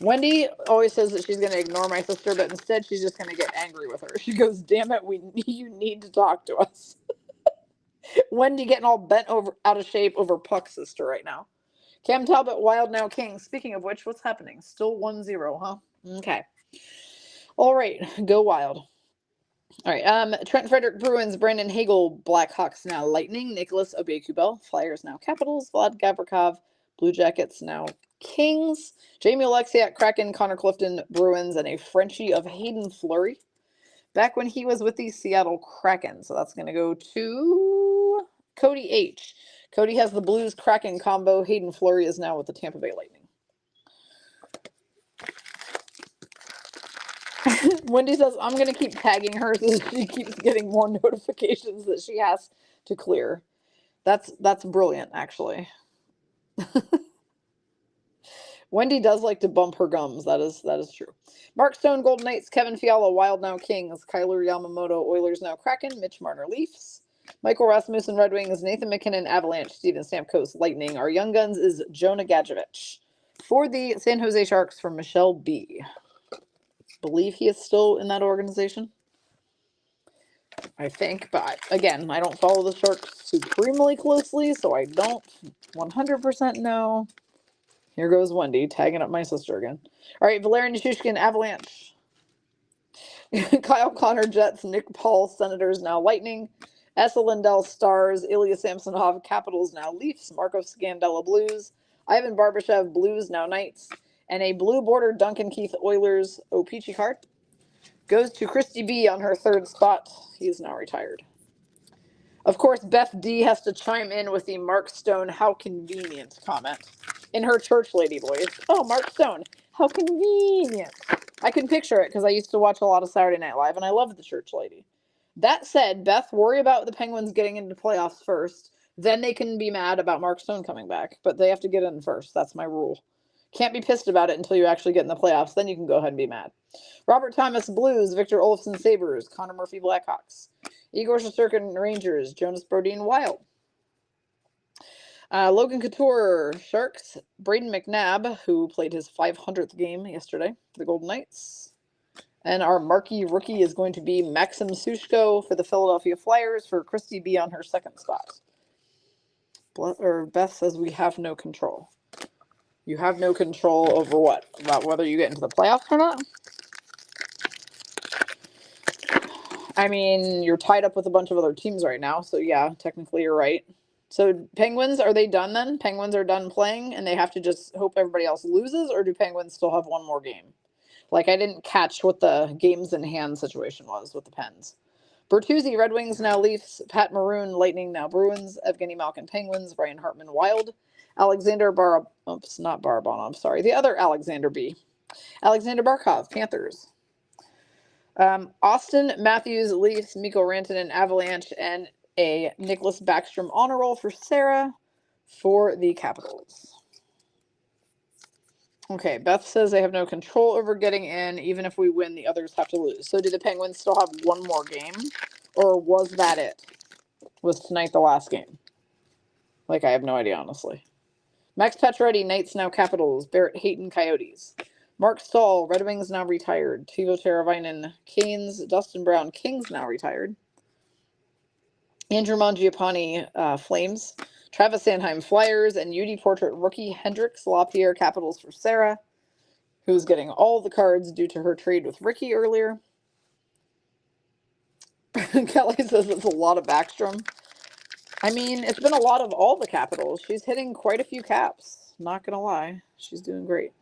Wendy always says that she's going to ignore my sister, but instead she's just going to get angry with her. She goes, damn it, you need to talk to us. Wendy getting all bent over, out of shape over Puck Sister right now. Cam Talbot, Wild, now King. Speaking of which, what's happening? Still 1-0, huh? Okay. All right, go Wild. All right, Trent Frederick, Bruins. Brandon Hagel, Blackhawks, now Lightning. Nicholas Aubé-Kubel, Flyers, now Capitals. Vlad Gavrikov, Blue Jackets, now Kings. Jamie Alexiak, Kraken. Connor Clifton, Bruins, and a Frenchie of Hayden Fleury back when he was with the Seattle Kraken. So that's going to go to Cody H. Cody has the Blues Kraken combo. Hayden Fleury is now with the Tampa Bay Lightning. Wendy says, I'm going to keep tagging her so she keeps getting more notifications that she has to clear. That's brilliant, actually. Wendy does like to bump her gums. That is true. Mark Stone, Golden Knights. Kevin Fiala, Wild, now Kings. Kyler Yamamoto, Oilers, now Kraken. Mitch Marner, Leafs. Michael Rasmussen, Red Wings. Nathan McKinnon, Avalanche. Steven Stamkos, Lightning. Our Young Guns is Jonah Gadjevich. For the San Jose Sharks, from Michelle B. Believe he is still in that organization, I think, but again, I don't follow the Sharks supremely closely, so I don't 100% know. Here goes Wendy tagging up my sister again. All right, Valerian Nishushkin, Avalanche. Kyle Connor, Jets. Nick Paul, Senators, now Lightning. Essa Lindell, Stars. Ilya Samsonov, Capitals, now Leafs. Marco Scandella, Blues. Ivan Barbashev, Blues, now Knights. And a blue border Duncan Keith, Oilers, O-Pee-Chee card. Goes to Christy B on her third spot. He is now retired. Of course, Beth D has to chime in with the Mark Stone, how convenient comment in her church lady voice. Oh, Mark Stone, how convenient. I can picture it because I used to watch a lot of Saturday Night Live and I loved the church lady. That said, Beth, worry about the Penguins getting into playoffs first. Then they can be mad about Mark Stone coming back, but they have to get in first. That's my rule. Can't be pissed about it until you actually get in the playoffs. Then you can go ahead and be mad. Robert Thomas, Blues. Victor Olofsson, Sabres. Connor Murphy, Blackhawks. Igor Shesterkin, Rangers. Jonas Brodin, Wild. Logan Couture, Sharks. Braden McNabb, who played his 500th game yesterday for the Golden Knights. And our marquee rookie is going to be Maxim Sushko for the Philadelphia Flyers for Christy B on her second spot. Beth says we have no control. You have no control over what? About whether you get into the playoffs or not? I mean, you're tied up with a bunch of other teams right now, so yeah, technically you're right. So Penguins, are they done then? Penguins are done playing and they have to just hope everybody else loses, or do Penguins still have one more game? Like, I didn't catch what the games in hand situation was with the Pens. Bertuzzi, Red Wings, now Leafs. Pat Maroon, Lightning, now Bruins. Evgeny Malkin, Penguins. Ryan Hartman, Wild. Alexander not Barabon, I'm sorry. The other Alexander B. Alexander Barkov, Panthers. Austin Matthews, Leafs. Mikko Rantanen, Avalanche. And a Nicholas Backstrom honor roll for Sarah for the Capitals. Okay, Beth says they have no control over getting in. Even if we win, the others have to lose. So do the Penguins still have one more game? Or was that it? Was tonight the last game? Like, I have no idea, honestly. Max Pacioretty, Knights, now Capitals. Barrett Hayton, Coyotes. Mark Stahl, Red Wings, now retired. Teuvo Teravainen, Canes. Dustin Brown, Kings, now retired. Andrew Mangiapane, Flames. Travis Sanheim, Flyers. And UD Portrait rookie Hendrix LaPierre, Capitals for Sarah, who's getting all the cards due to her trade with Ricky earlier. Kelly says it's a lot of Backstrom. I mean, it's been a lot of all the Capitals. She's hitting quite a few caps. Not going to lie. She's doing great.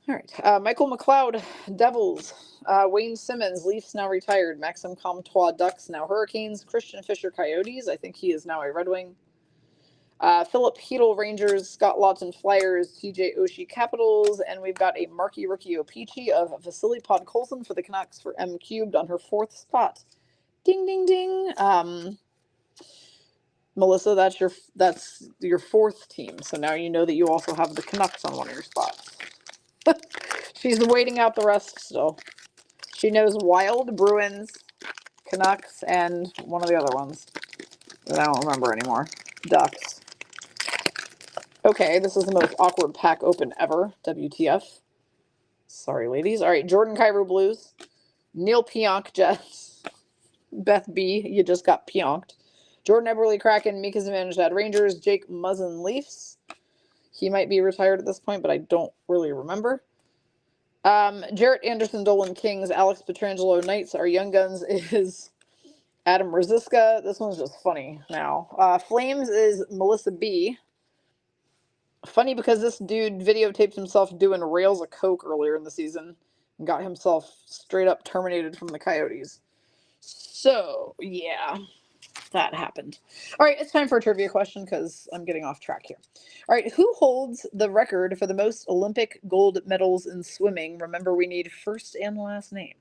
All right. Michael McLeod, Devils. Wayne Simmons, Leafs, now retired. Maxime Comtois, Ducks, now Hurricanes. Christian Fisher, Coyotes. I think he is now a Red Wing. Philip Hedel, Rangers. Scott Lawton, Flyers. TJ Oshie, Capitals. And we've got a marquee rookie O-Pee-Chee of Vasily Podkolzin for the Canucks for M Cubed on her fourth spot. Ding, ding, ding. Melissa, that's your fourth team. So now you know that you also have the Canucks on one of your spots. She's waiting out the rest still. She knows Wild, Bruins, Canucks, and one of the other ones that I don't remember anymore. Ducks. Okay, this is the most awkward pack open ever. WTF. Sorry, ladies. All right, Jordan Kyrou, Blues. Neil Pionk, Jets. Beth B, you just got pionked. Jordan Eberle, Kraken. Mika Zibanejad, Rangers. Jake Muzzin, Leafs. He might be retired at this point, but I don't really remember. Jarrett Anderson, Dolan, Kings. Alex Pietrangelo, Knights. Our Young Guns is Adam Rosiska. This one's just funny now. Flames is Melissa B. Funny because this dude videotaped himself doing rails of coke earlier in the season and got himself straight up terminated from the Coyotes. So, yeah, that happened. All right, it's time for a trivia question because I'm getting off track here. All right, who holds the record for the most Olympic gold medals in swimming? Remember, we need first and last name.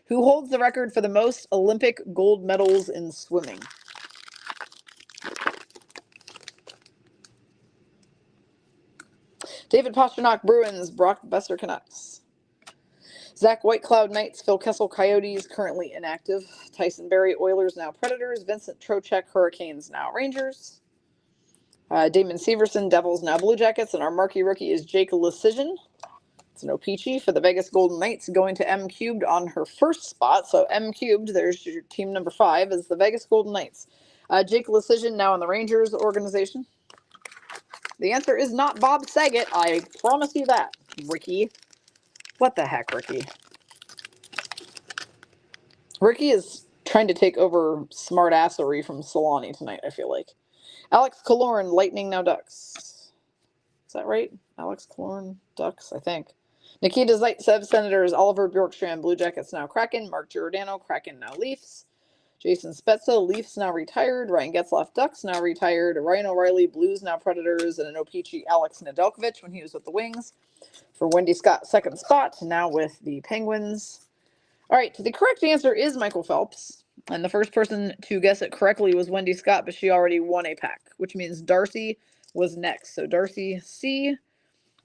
Who holds the record for the most Olympic gold medals in swimming? David Pastrnak, Bruins. Brock Besser, Canucks. Zach Whitecloud, Knights. Phil Kessel, Coyotes, currently inactive. Tyson Berry, Oilers, now Predators. Vincent Trocheck, Hurricanes, now Rangers. Damon Severson, Devils, now Blue Jackets. And our marquee rookie is Jake Lecision. It's an O-Pee-Chee for the Vegas Golden Knights, going to M Cubed on her first spot. So M Cubed, there's your team number 5, is the Vegas Golden Knights. Jake Lecision, now in the Rangers organization. The answer is not Bob Saget. I promise you that, Ricky. What the heck, Ricky? Ricky is trying to take over smartassery from Solani tonight, I feel like. Alex Kaloran, Lightning now Ducks. Is that right? Alex Kaloran, Ducks, I think. Nikita Zaitsev, Senators. Oliver Bjorkstrand, Blue Jackets now Kraken. Mark Giordano, Kraken now Leafs. Jason Spezza, Leafs now retired. Ryan Getzlaf, Ducks now retired. Ryan O'Reilly, Blues now Predators. And an O-Pee-Chee, Alex Nedeljkovic when he was with the Wings. For Wendy Scott, second spot, now with the Penguins. All right, the correct answer is Michael Phelps. And the first person to guess it correctly was Wendy Scott, but she already won a pack, which means Darcy was next. So Darcy C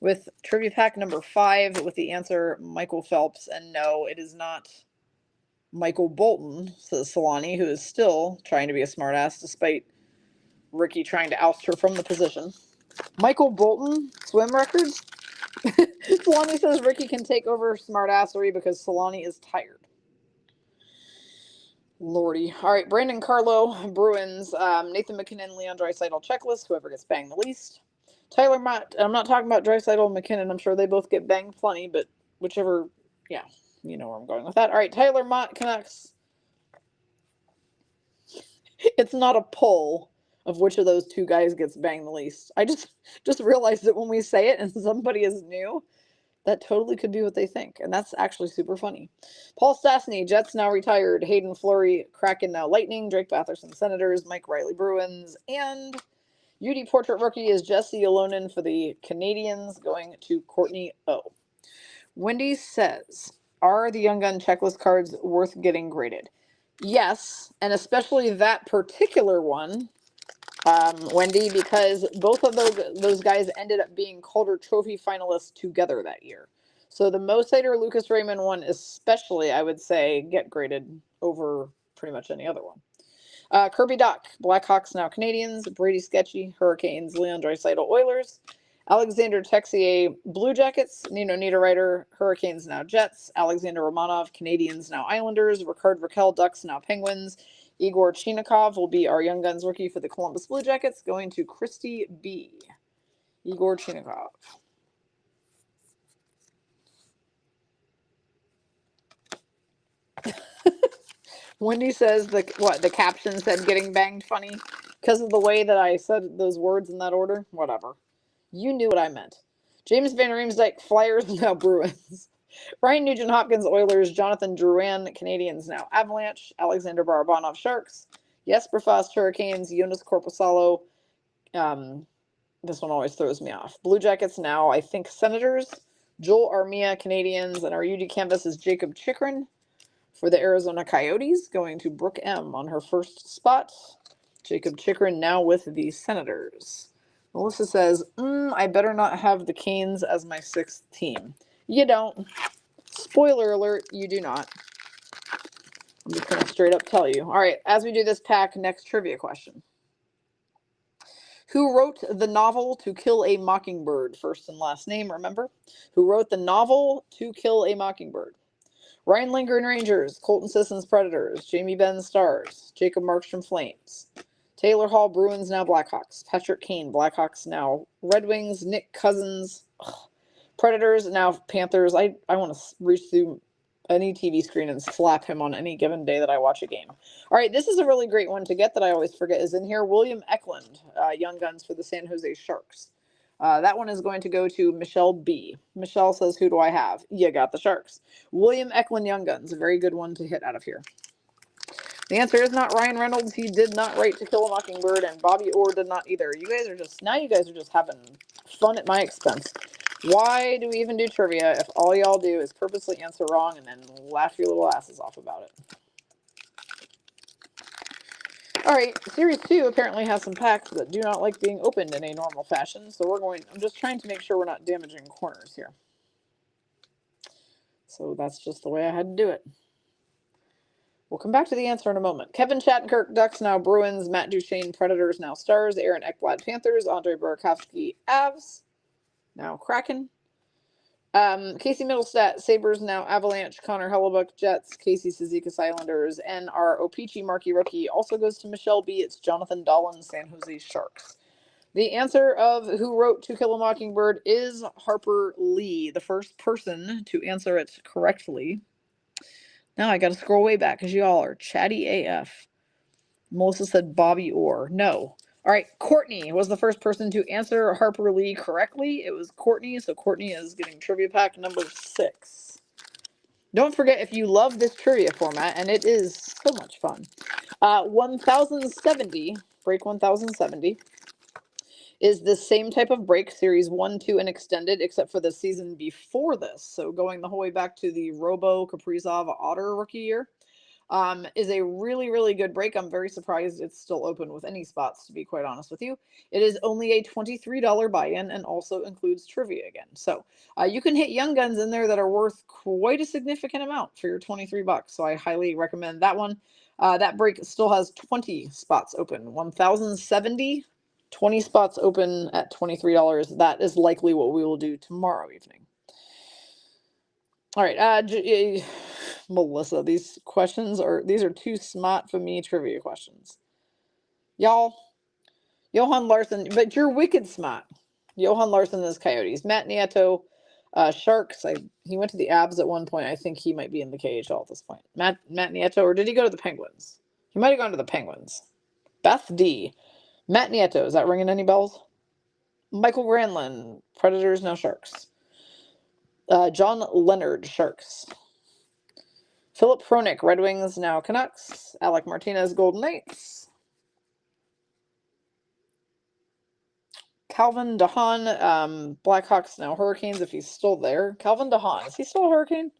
with trivia pack number 5 with the answer Michael Phelps. And no, it is not Michael Bolton, says Solani, who is still trying to be a smartass despite Ricky trying to oust her from the position. Michael Bolton, swim records? Solani says Ricky can take over smartassery because Solani is tired. Lordy. All right, Brandon Carlo, Bruins, Nathan McKinnon, Leon Draisaitl checklist, whoever gets banged the least. Tyler Mott, I'm not talking about Draisaitl and McKinnon. I'm sure they both get banged plenty, but whichever, yeah, you know where I'm going with that. All right, Tyler Mott, Canucks. It's not a poll of which of those two guys gets banged the least. I just realized that when we say it and somebody is new, that totally could be what they think, and that's actually super funny. Paul Stastny, Jets now retired. Hayden Fleury, Kraken now Lightning. Drake Batherson, Senators. Mike Riley, Bruins. And UD Portrait Rookie is Jesse Yolonen for the Canadiens, going to Courtney O. Wendy says, are the Young Gun checklist cards worth getting graded? Yes, and especially that particular one, Wendy, because both of those guys ended up being Calder Trophy finalists together that year. So the Mo Seider, Lucas Raymond one especially, I would say, get graded over pretty much any other one. Kirby Doc, Blackhawks now Canadians. Brady Sketchy, Hurricanes. Leon Draisaitl, Oilers. Alexander Texier, Blue Jackets. Nino Niederreiter, Hurricanes now Jets. Alexander Romanov, Canadians now Islanders. Ricard Raquel, Ducks now Penguins. Igor Chinikov will be our Young Guns rookie for the Columbus Blue Jackets, going to Christy B. Igor Chinikov. Wendy says the caption said getting banged funny because of the way that I said those words in that order. Whatever. You knew what I meant. James Van Riemsdyk, Flyers now Bruins. Ryan Nugent-Hopkins, Oilers. Jonathan Drouin, Canadians now Avalanche. Alexander Barabanov, Sharks. Jesper Fast, Hurricanes. Jonas Korpisalo. This one always throws me off. Blue Jackets now, I think, Senators. Joel Armia, Canadians. And our UD canvas is Jacob Chikrin for the Arizona Coyotes, going to Brooke M on her first spot. Jacob Chikrin now with the Senators. Melissa says, I better not have the Canes as my 6th team. You don't. Spoiler alert, you do not. I'm just going to straight up tell you. All right, as we do this pack, next trivia question. Who wrote the novel To Kill a Mockingbird? First and last name, remember? Who wrote the novel To Kill a Mockingbird? Ryan Lindgren, Rangers. Colton Sissons, Predators. Jamie Benn, Stars. Jacob Markstrom, Flames. Taylor Hall, Bruins, now Blackhawks. Patrick Kane, Blackhawks, now Red Wings. Nick Cousins, Predators, now Panthers. I want to reach through any TV screen and slap him on any given day that I watch a game. All right, this is a really great one to get that I always forget is in here. William Eklund, Young Guns for the San Jose Sharks. That one is going to go to Michelle B. Michelle says, who do I have? You got the Sharks. William Eklund, Young Guns. A very good one to hit out of here. The answer is not Ryan Reynolds. He did not write To Kill a Mockingbird, and Bobby Orr did not either. You guys are just having fun at my expense. Why do we even do trivia if all y'all do is purposely answer wrong and then laugh your little asses off about it? All right, Series 2 apparently has some packs that do not like being opened in a normal fashion, so I'm just trying to make sure we're not damaging corners here. So that's just the way I had to do it. We'll come back to the answer in a moment. Kevin Shattenkirk, Ducks, now Bruins. Matt Duchene, Predators, now Stars. Aaron Ekblad, Panthers. Andre Burakovsky, Avs, now Kraken. Casey Middlestat, Sabres, now Avalanche. Connor Hellebuck, Jets. Casey Cizikas, Islanders. And our O-Pee-Chee marquee rookie also goes to Michelle B. It's Jonathan Dolan, San Jose Sharks. The answer of who wrote To Kill a Mockingbird is Harper Lee, the first person to answer it correctly. Now I got to scroll way back because y'all are chatty AF. Melissa said Bobby Orr. No. All right, Courtney was the first person to answer Harper Lee correctly. It was Courtney, so Courtney is getting trivia pack number 6. Don't forget, if you love this trivia format, and it is so much fun, 1070, break 1070, is the same type of break, series 1, 2, and extended, except for the season before this. So going the whole way back to the Robo Kaprizov Otter rookie year. Is a really, really good break. I'm very surprised it's still open with any spots, to be quite honest with you. It is only a $23 buy-in and also includes trivia again. So you can hit Young Guns in there that are worth quite a significant amount for your 23 bucks. So I highly recommend that one. That break still has 20 spots open. 1070, 20 spots open at $23. That is likely what we will do tomorrow evening. All right, Melissa, these are too smart for me trivia questions. Y'all, Johan Larson, but you're wicked smart. Johan Larson is Coyotes. Matt Nieto, Sharks. He went to the Abs at one point. I think he might be in the KHL at this point. Matt Nieto, or did he go to the Penguins? He might have gone to the Penguins. Beth D. Matt Nieto, is that ringing any bells? Michael Granlund, Predators, now Sharks. John Leonard, Sharks. Philip Hronik, Red Wings, now Canucks. Alec Martinez, Golden Knights. Calvin DeHaan, Blackhawks, now Hurricanes, if he's still there. Calvin DeHaan, is he still a Hurricane?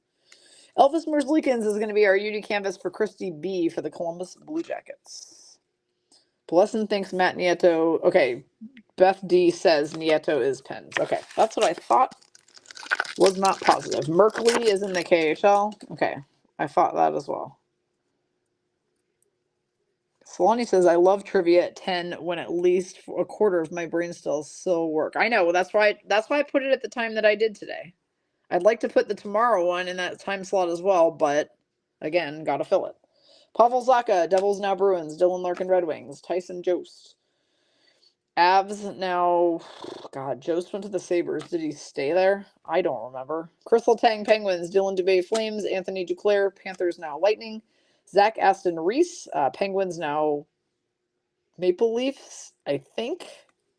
Elvis Merzlikins is going to be our UD canvas for Christy B for the Columbus Blue Jackets. Blesson thinks Matt Nieto. Okay, Beth D says Nieto is Pens. Okay, that's what I thought. Was not positive. Merkley is in the KHL. Okay, I thought that as well. Solani says, I love trivia at 10 when at least a quarter of my brain cells still work. I know. That's why I put it at the time that I did today. I'd like to put the tomorrow one in that time slot as well, but again, got to fill it. Pavel Zacha, Devils, now Bruins. Dylan Larkin, Red Wings. Tyson Jost. Avs, now, God, Jost went to the Sabres. Did he stay there? I don't remember. Crystal Tang, Penguins. Dylan Dubé, Flames. Anthony Duclair, Panthers, now Lightning. Zach Aston Reese, Penguins, now Maple Leafs, I think.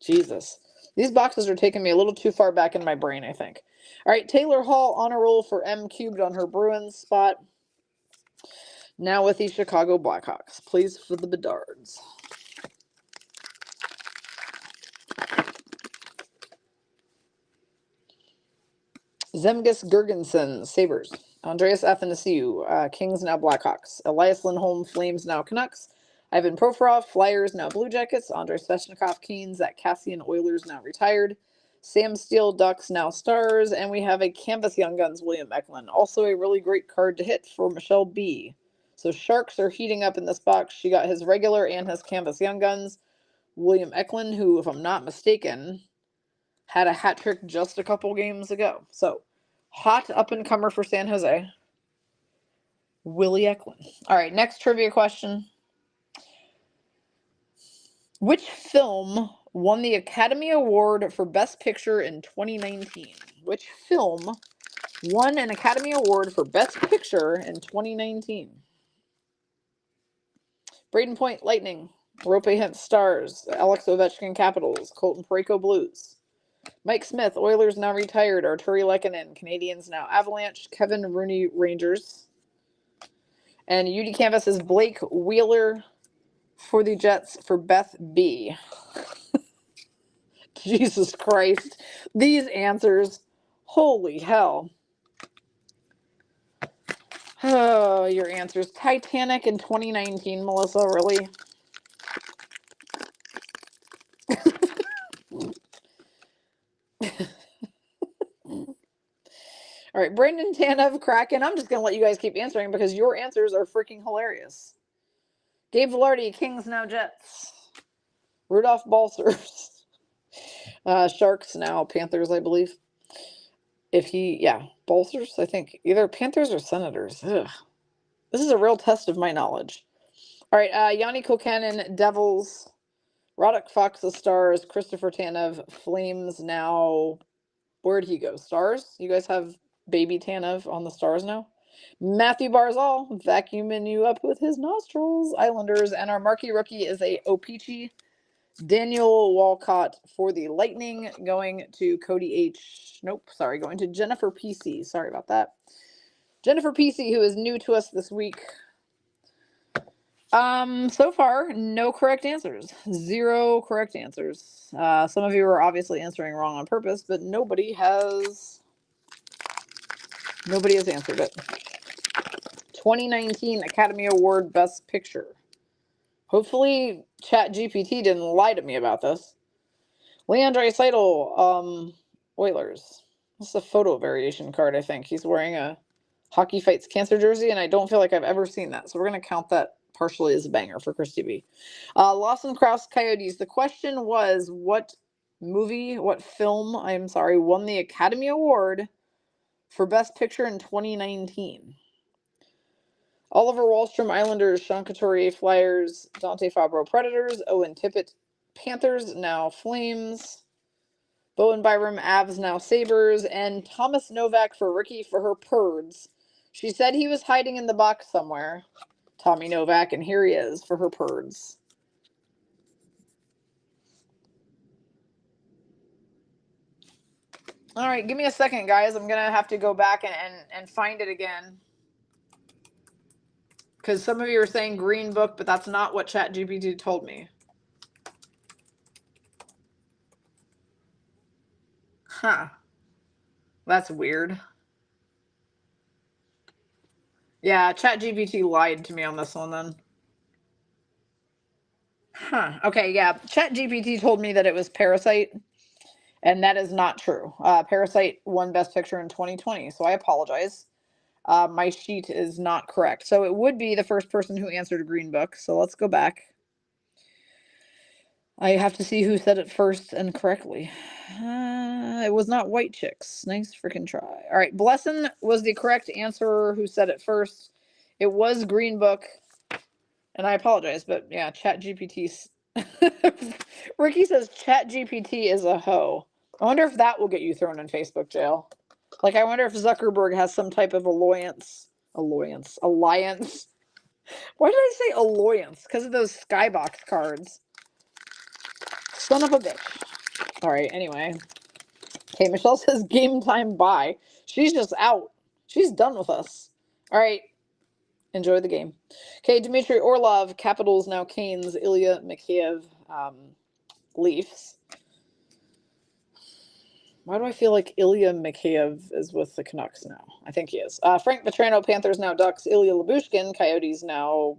Jesus. These boxes are taking me a little too far back in my brain, I think. All right, Taylor Hall on a roll for M cubed on her Bruins spot. Now with the Chicago Blackhawks. Please for the Bedards. Zemgus Girgensson, Sabres. Andreas Athanasiou, Kings, now Blackhawks. Elias Lindholm, Flames, now Canucks. Ivan Provorov, Flyers, now Blue Jackets. Andrei Svechnikov, Canes. Zach Cassian, Oilers, now retired. Sam Steele, Ducks, now Stars. And we have a Canvas Young Guns, William Eklund. Also a really great card to hit for Michelle B. So Sharks are heating up in this box. She got his regular and his Canvas Young Guns. William Eklund, who, if I'm not mistaken, had a hat trick just a couple games ago. So, hot up-and-comer for San Jose. Willie Eklund. All right, next trivia question. Which film won the Academy Award for Best Picture in 2019? Which film won an Academy Award for Best Picture in 2019? Braden Point, Lightning. Rope Hint, Stars. Alex Ovechkin, Capitals. Colton Parayko, Blues. Mike Smith, Oilers, now retired. Arturi Lehkonen, Canadiens, now Avalanche. Kevin Rooney, Rangers. And UD Canvas is Blake Wheeler for the Jets for Beth B. Jesus Christ. These answers. Holy hell. Oh, your answers. Titanic in 2019, Melissa, really? All right, Brandon Tanev, Kraken. I'm just going to let you guys keep answering because your answers are freaking hilarious. Gabe Velarde, Kings, now Jets. Rudolph Balcers. Sharks, now Panthers, I believe. Balcers, I think. Either Panthers or Senators. Ugh. This is a real test of my knowledge. All right, Yanni Kokanen, Devils. Roddick Fox, the Stars. Christopher Tanev, Flames, now. Where'd he go? Stars? You guys have baby Tanev on the Stars now? Matthew Barzal vacuuming you up with his nostrils. Islanders. And our marquee rookie is a Opeachy. Daniel Walcott for the Lightning, going to Cody H. Nope, sorry, going to Jennifer PC. Sorry about that. Jennifer PC, who is new to us this week. So far, no correct answers. 0 correct answers. Some of you are obviously answering wrong on purpose, but nobody has answered it. 2019 Academy Award Best Picture. Hopefully ChatGPT didn't lie to me about this. Leandre Seidel, Oilers. This is a photo variation card, I think. He's wearing a Hockey Fights Cancer jersey, and I don't feel like I've ever seen that. So we're going to count that partially as a banger for Christy B. Lawson Krause Coyotes. The question was, what film, won the Academy Award for Best Picture in 2019? Oliver Wahlstrom, Islanders. Sean Couturier, Flyers. Dante Fabro, Predators. Owen Tippett, Panthers, now Flames. Bowen Byram, Avs, now Sabres. And Thomas Novak for Ricky for her Purds. She said he was hiding in the box somewhere, Tommy Novak, and here he is for her Purds. All right, give me a second, guys. I'm going to have to go back and find it again. Because some of you are saying Green Book, but that's not what ChatGPT told me. Huh. That's weird. Yeah, ChatGPT lied to me on this one then. Huh. Okay, yeah. ChatGPT told me that it was Parasite, and that is not true. Parasite won Best Picture in 2020, so I apologize. My sheet is not correct. So it would be the first person who answered Green Book. So let's go back. I have to see who said it first and correctly. It was not White Chicks. Nice freaking try. All right. Blessin was the correct answer who said it first. It was Green Book. And I apologize, but yeah, ChatGPT. Ricky says ChatGPT is a hoe. I wonder if that will get you thrown in Facebook jail. Like, I wonder if Zuckerberg has some type of alliance. Why did I say alliance? Because of those Skybox cards. Son of a bitch. All right, anyway. Okay, Michelle says game time bye. She's just out. She's done with us. All right. Enjoy the game. Okay, Dmitry Orlov, Capitals, now Canes. Ilya Mikheyev, Leafs. Why do I feel like Ilya Mikheyev is with the Canucks now? I think he is. Frank Petrano, Panthers, now Ducks. Ilya Lyubushkin, Coyotes, now...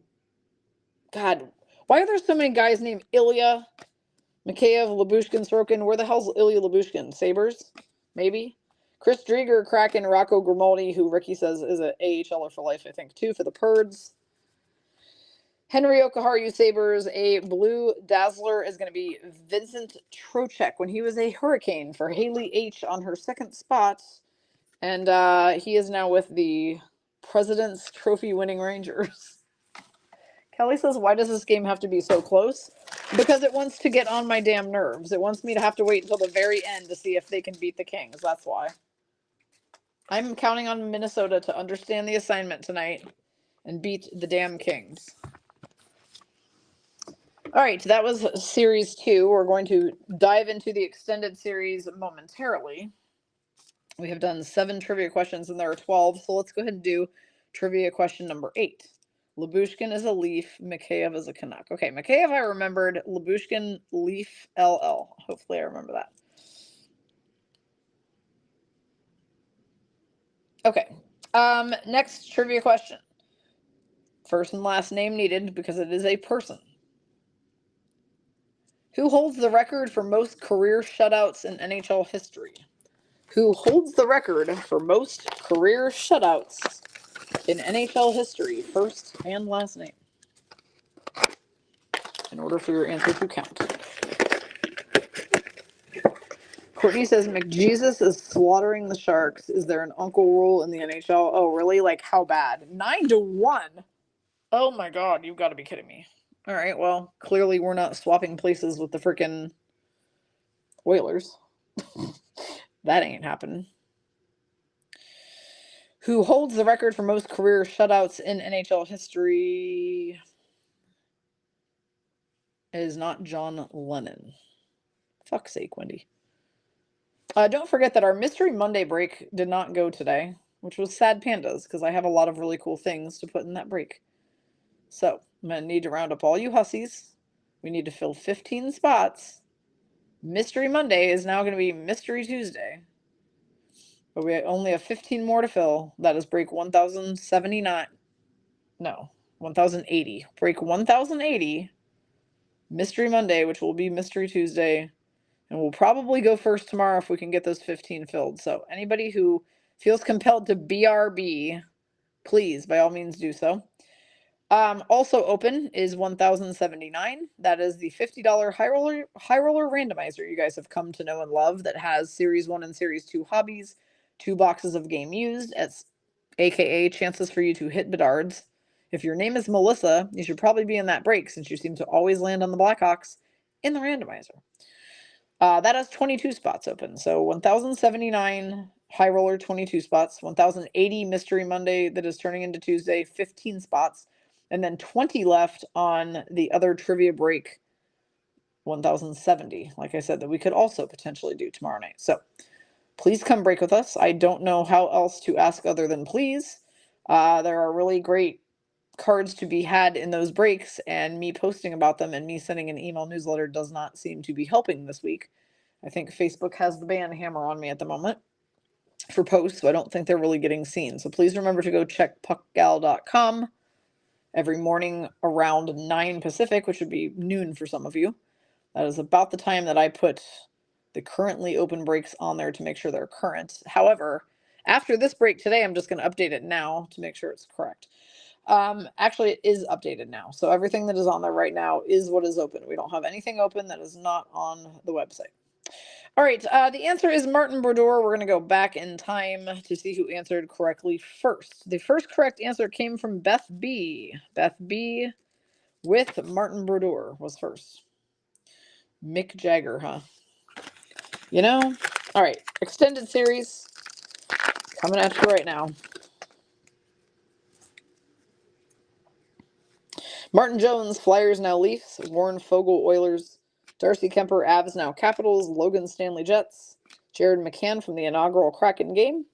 God, why are there so many guys named Ilya, Mikheyev, Lyubushkin, Sorokin? Where the hell's Ilya Lyubushkin? Sabres? Maybe? Chris Drieger, Kraken, Rocco Grimaldi, who Ricky says is an AHLer for life, I think, too, for the Purds. Henry Okaharu, Sabres. A blue dazzler is going to be Vincent Trocheck when he was a Hurricane for Haley H. on her second spot. And he is now with the President's Trophy winning Rangers. Kelly says, why does this game have to be so close? Because it wants to get on my damn nerves. It wants me to have to wait until the very end to see if they can beat the Kings. That's why. I'm counting on Minnesota to understand the assignment tonight and beat the damn Kings. All right, that was Series 2. We're going to dive into the extended series momentarily. We have done 7 trivia questions, and there are 12, so let's go ahead and do trivia question number 8. Lyubushkin is a Leaf. Mikheyev is a Canuck. Okay, Mikheyev I remembered. Lyubushkin, Leaf, LL. Hopefully I remember that. Okay, next trivia question. First and last name needed because it is a person. Who holds the record for most career shutouts in NHL history? Who holds the record for most career shutouts in NHL history? First and last name. In order for your answer to count. Courtney says, McJesus is slaughtering the Sharks. Is there an uncle rule in the NHL? Oh, really? Like, how bad? 9-1? Oh, my God. You've got to be kidding me. All right, well, clearly we're not swapping places with the freaking Oilers. That ain't happening. Who holds the record for most career shutouts in NHL history? It is not John Lennon. Fuck's sake, Wendy. Don't forget that our Mystery Monday break did not go today, which was sad pandas, because I have a lot of really cool things to put in that break. So, I'm going to need to round up all you hussies. We need to fill 15 spots. Mystery Monday is now going to be Mystery Tuesday. But we only have 15 more to fill. That is break 1079. No, 1080. Break 1080. Mystery Monday, which will be Mystery Tuesday. And we'll probably go first tomorrow if we can get those 15 filled. So anybody who feels compelled to BRB, please, by all means, do so. Also open is 1079. That is the $50 high roller randomizer you guys have come to know and love, that has Series 1 and Series 2 hobbies, 2 boxes of game used, aka chances for you to hit bedards. If your name is Melissa, you should probably be in that break, since you seem to always land on the Blackhawks in the randomizer. That has 22 spots open. So 1079 high roller, 22 spots. 1080 Mystery Monday that is turning into Tuesday, 15 spots. And then 20 left on the other trivia break, 1070. Like I said, that we could also potentially do tomorrow night. So please come break with us. I don't know how else to ask other than please. There are really great cards to be had in those breaks, and me posting about them and me sending an email newsletter does not seem to be helping this week. I think Facebook has the ban hammer on me at the moment for posts, so I don't think they're really getting seen. So please remember to go check puckgal.com every morning around 9 Pacific, which would be noon for some of you. That is about the time that I put the currently open breaks on there to make sure they're current. However, after this break today, I'm just going to update it now to make sure it's correct. Actually, it is updated now. So everything that is on there right now is what is open. We don't have anything open that is not on the website. All right, the answer is Martin Brodeur. We're going to go back in time to see who answered correctly first. The first correct answer came from Beth B. Beth B with Martin Brodeur was first. Mick Jagger, huh? You know? All right, extended series coming at you right now. Martin Jones, Flyers now Leafs. Warren Fogle, Oilers. Darcy Kemper, Avs now Capitals. Logan Stanley, Jets. Jared McCann from the inaugural Kraken game.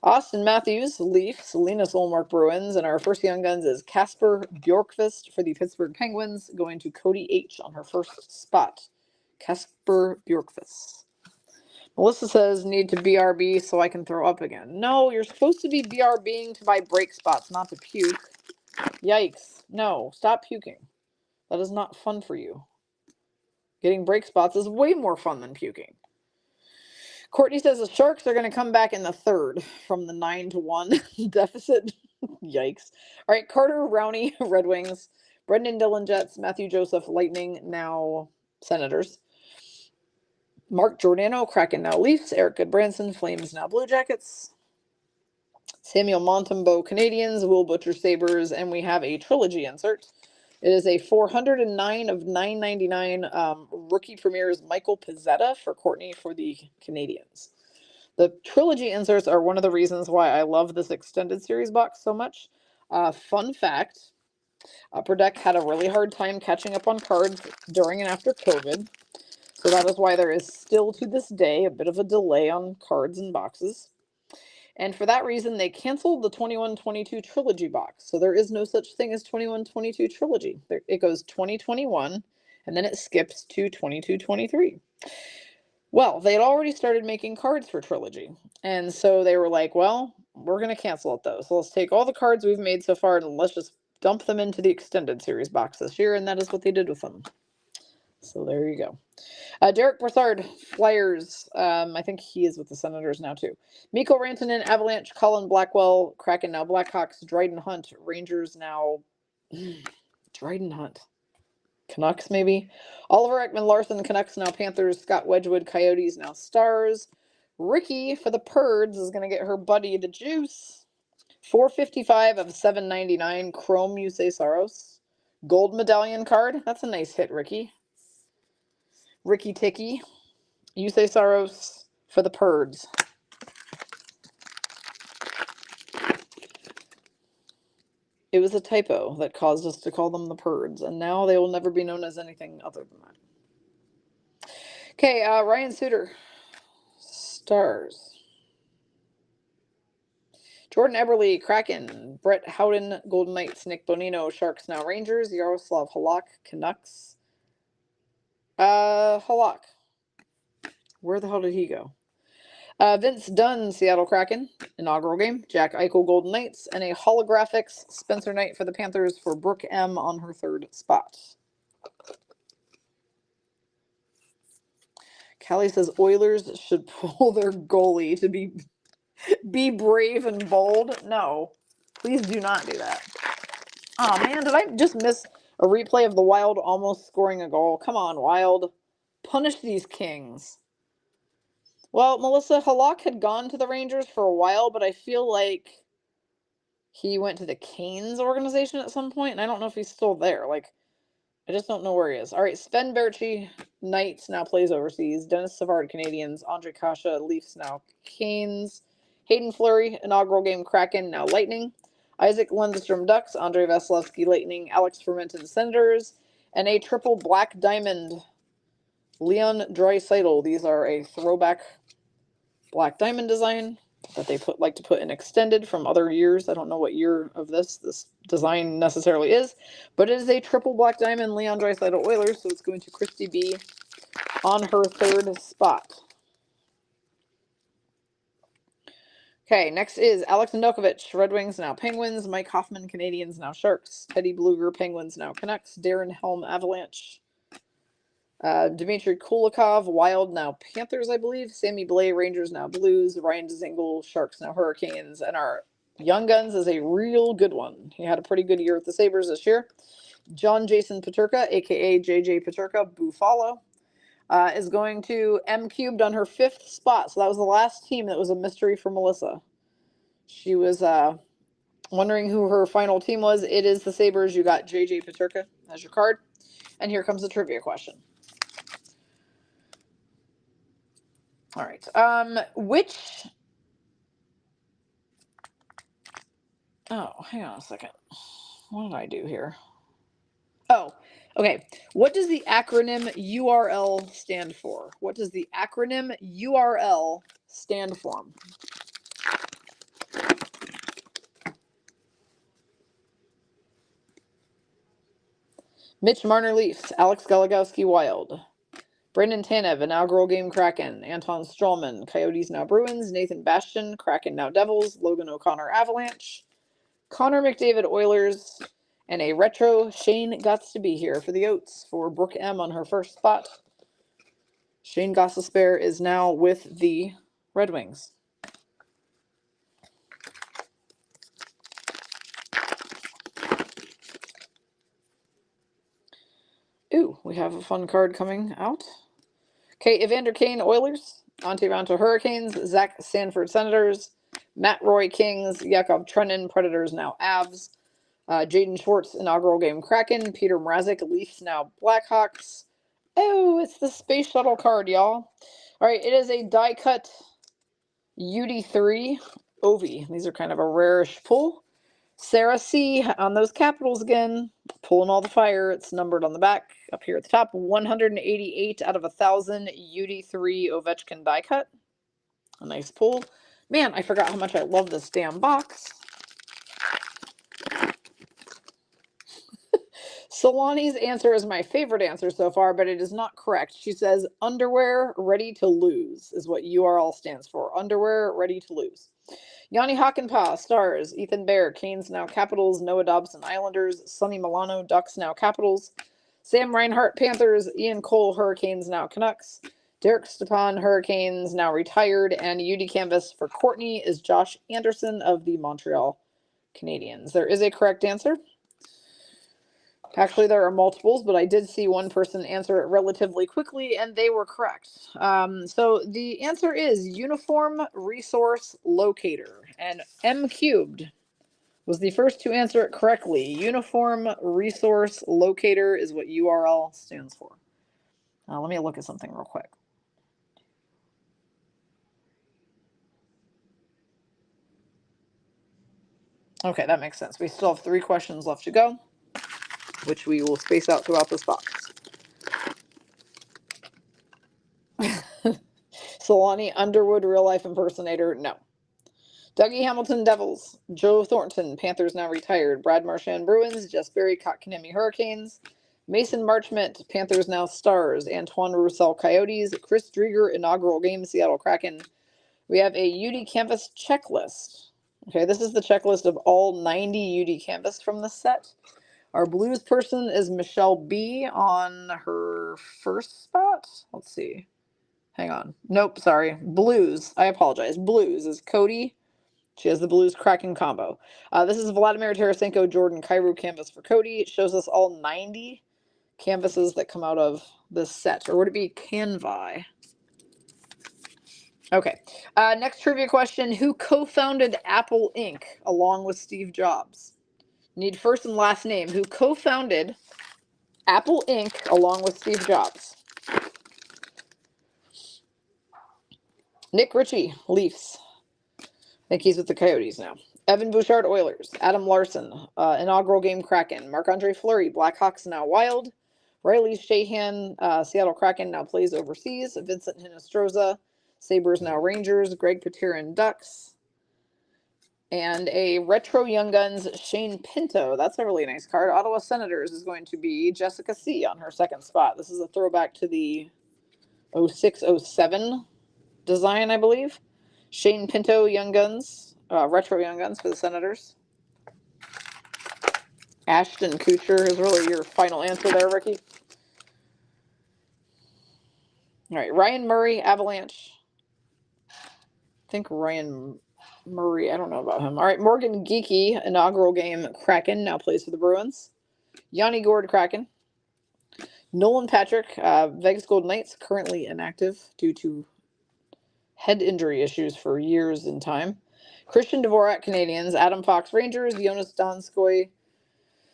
Austin Matthews, Leafs. Linus Ullmark, Bruins. And our first Young Guns is Casper Bjorkqvist for the Pittsburgh Penguins, going to Cody H. on her first spot. Casper Bjorkqvist. Melissa says, need to BRB so I can throw up again. No, you're supposed to be BRBing to buy break spots, not to puke. Yikes. No, stop puking. That is not fun for you. Getting break spots is way more fun than puking. Courtney says the Sharks are going to come back in the third from the 9-1 deficit. Yikes. All right, Carter Rowney, Red Wings. Brendan Dillon, Jets. Matthew Joseph, Lightning, now Senators. Mark Giordano, Kraken, now Leafs. Eric Goodbranson, Flames, now Blue Jackets. Samuel Montembeau, Canadians. Will Butcher, Sabres. And we have a trilogy insert. It is a 409 of 999 rookie premieres Michael Pezzetta for Courtney for the Canadians. The trilogy inserts are one of the reasons why I love this extended series box so much. Fun fact, Upper Deck had a really hard time catching up on cards during and after COVID. So that is why there is still to this day a bit of a delay on cards and boxes. And for that reason, they canceled the 21-22 trilogy box. So there is no such thing as 21-22 trilogy. It goes 2021, and then it skips to 22-23. Well, they had already started making cards for trilogy. And so they were like, well, we're going to cancel it, though. So let's take all the cards we've made so far, and let's just dump them into the extended series box this year. And that is what they did with them. So there you go. Derek Brassard, Flyers. I think he is with the Senators now, too. Mikko Rantanen, Avalanche. Colin Blackwell, Kraken, now Blackhawks. Dryden Hunt, Rangers, now... Dryden Hunt. Canucks, maybe? Oliver Ekman-Larsson, Canucks, now Panthers. Scott Wedgwood, Coyotes, now Stars. Ricky, for the Purds, is going to get her buddy the Juice. 455 of 799, Chrome Yusei Saros. Gold medallion card. That's a nice hit, Ricky. Ricky Ticky, Yusei Saros for the Purds. It was a typo that caused us to call them the Purds, and now they will never be known as anything other than that. Okay, Ryan Suter. Stars. Jordan Eberle, Kraken. Brett Howden, Golden Knights. Nick Bonino, Sharks Now Rangers. Yaroslav Halak, Canucks. Halak. Where the hell did he go? Vince Dunn, Seattle Kraken. Inaugural game. Jack Eichel, Golden Knights. And a holographics Spencer Knight for the Panthers for Brooke M. on her 3rd spot. Callie says Oilers should pull their goalie to be brave and bold. No, please do not do that. Oh man, did I just miss a replay of the Wild almost scoring a goal? Come on, Wild. Punish these Kings. Well, Melissa Halak had gone to the Rangers for a while, but I feel like he went to the Canes organization at some point, and I don't know if he's still there. Like, I just don't know where he is. All right, Sven Berchi, Knights, now plays overseas. Dennis Savard, Canadians. Andre Kasha, Leafs, now Canes. Hayden Fleury, inaugural game, Kraken, now Lightning. Isaac Lundstrom, Ducks. Andre Vasilevsky, Lightning. Alex Fermenton, Senators. And a triple black diamond, Leon Draisaitl. These are a throwback black diamond design that they like to put in extended from other years. I don't know what year of this design necessarily is, but it is a triple black diamond Leon Draisaitl Oilers, so it's going to Christy B on her 3rd spot. Okay, next is Alex Nedeljkovic, Red Wings, now Penguins. Mike Hoffman, Canadians, now Sharks. Teddy Bluger, Penguins, now Canucks. Darren Helm, Avalanche. Dmitry Kulikov, Wild, now Panthers, I believe. Sammy Blais, Rangers, now Blues. Ryan Dzingel, Sharks, now Hurricanes. And our Young Guns is a real good one. He had a pretty good year with the Sabres this year. John Jason Peterka, a.k.a. JJ Peterka, Buffalo, is going to M Cubed on her 5th spot. So that was the last team that was a mystery for Melissa. She was wondering who her final team was. It is the Sabres. You got JJ Peterka as your card. And here comes the trivia question. All right. Oh, hang on a second. What did I do here? Oh, okay. What does the acronym URL stand for? What does the acronym URL stand for? Mitch Marner, Leafs. Alex Gologowski, Wild. Brandon Tanev, inaugural game, Kraken. Anton Strawman, Coyotes, now Bruins. Nathan Bastian, Kraken, now Devils. Logan O'Connor, Avalanche. Connor McDavid, Oilers. And a retro Shane Gots to be here for the Oats for Brooke M on her 1st spot. Shane Gostisbehere is now with the Red Wings. Ooh, we have a fun card coming out. Okay, Evander Kane, Oilers. Ante Ranto, Hurricanes. Zach Sanford, Senators. Matt Roy, Kings. Yakov Trenin, Predators, now Avs. Jaden Schwartz, inaugural game, Kraken. Peter Mrazek, Leafs, now Blackhawks. Oh, it's the space shuttle card, y'all. All right, it is a die-cut UD3 Ovi. These are kind of a rarish pull. Sarah C. on those Capitals again, pulling all the fire. It's numbered on the back up here at the top. 188 out of 1,000 UD3 Ovechkin die cut. A nice pull. Man, I forgot how much I love this damn box. Solani's answer is my favorite answer so far, but it is not correct. She says underwear ready to lose is what URL stands for. Underwear ready to lose. Yanni Hakanpää, Stars. Ethan Bear, Canes, now Capitals. Noah Dobson, Islanders. Sonny Milano, Ducks, now Capitals. Sam Reinhart, Panthers. Ian Cole, Hurricanes, now Canucks. Derek Stepan, Hurricanes, now retired. And UD Canvas for Courtney is Josh Anderson of the Montreal Canadiens. There is a correct answer. Actually, there are multiples, but I did see one person answer it relatively quickly, and they were correct. So the answer is Uniform Resource Locator, and M Cubed was the first to answer it correctly. Uniform Resource Locator is what URL stands for. Let me look at something real quick. Okay, that makes sense. We still have 3 questions left to go, which we will space out throughout this box. Solani Underwood, real life impersonator, no. Dougie Hamilton, Devils. Joe Thornton, Panthers now retired. Brad Marchand, Bruins. Jess Berry, Kotkaniemi, Hurricanes. Mason Marchment, Panthers now Stars. Antoine Roussel, Coyotes. Chris Drieger, inaugural game, Seattle Kraken. We have a UD Canvas checklist. Okay, this is the checklist of all 90 UD Canvas from the set. Our Blues person is Michelle B on her first spot. Let's see. Hang on. Nope, sorry. Blues. I apologize. Blues is Cody. She has the Blues Kraken combo. This is Vladimir Tarasenko, Jordan Kyrou canvas for Cody. It shows us all 90 canvases that come out of this set. Or would it be Canvi? Okay. Next trivia question. Who co-founded Apple Inc. along with Steve Jobs? Need first and last name. Who co-founded Apple Inc. along with Steve Jobs? Nick Ritchie, Leafs. I think he's with the Coyotes now. Evan Bouchard, Oilers. Adam Larson, inaugural game, Kraken. Marc-Andre Fleury, Blackhawks now Wild. Riley Shahan, Seattle Kraken, now plays overseas. Vincent Hinostroza, Sabres now Rangers. Greg Paterin, Ducks. And a retro Young Guns, Shane Pinto. That's a really nice card. Ottawa Senators is going to be Jessica C. on her second spot. This is a throwback to the 06-07 design, I believe. Shane Pinto, Young Guns, retro Young Guns for the Senators. Ashton Kutcher is really your final answer there, Ricky. All right, Ryan Murray, Avalanche. I think Ryan Murray, I don't know about him. All right, Morgan Geekie, inaugural game, Kraken, now plays for the Bruins. Yanni Gord, Kraken. Nolan Patrick, Vegas Golden Knights, currently inactive due to head injury issues for years in time. Christian Dvorak, Canadiens. Adam Fox, Rangers. Jonas Donskoy,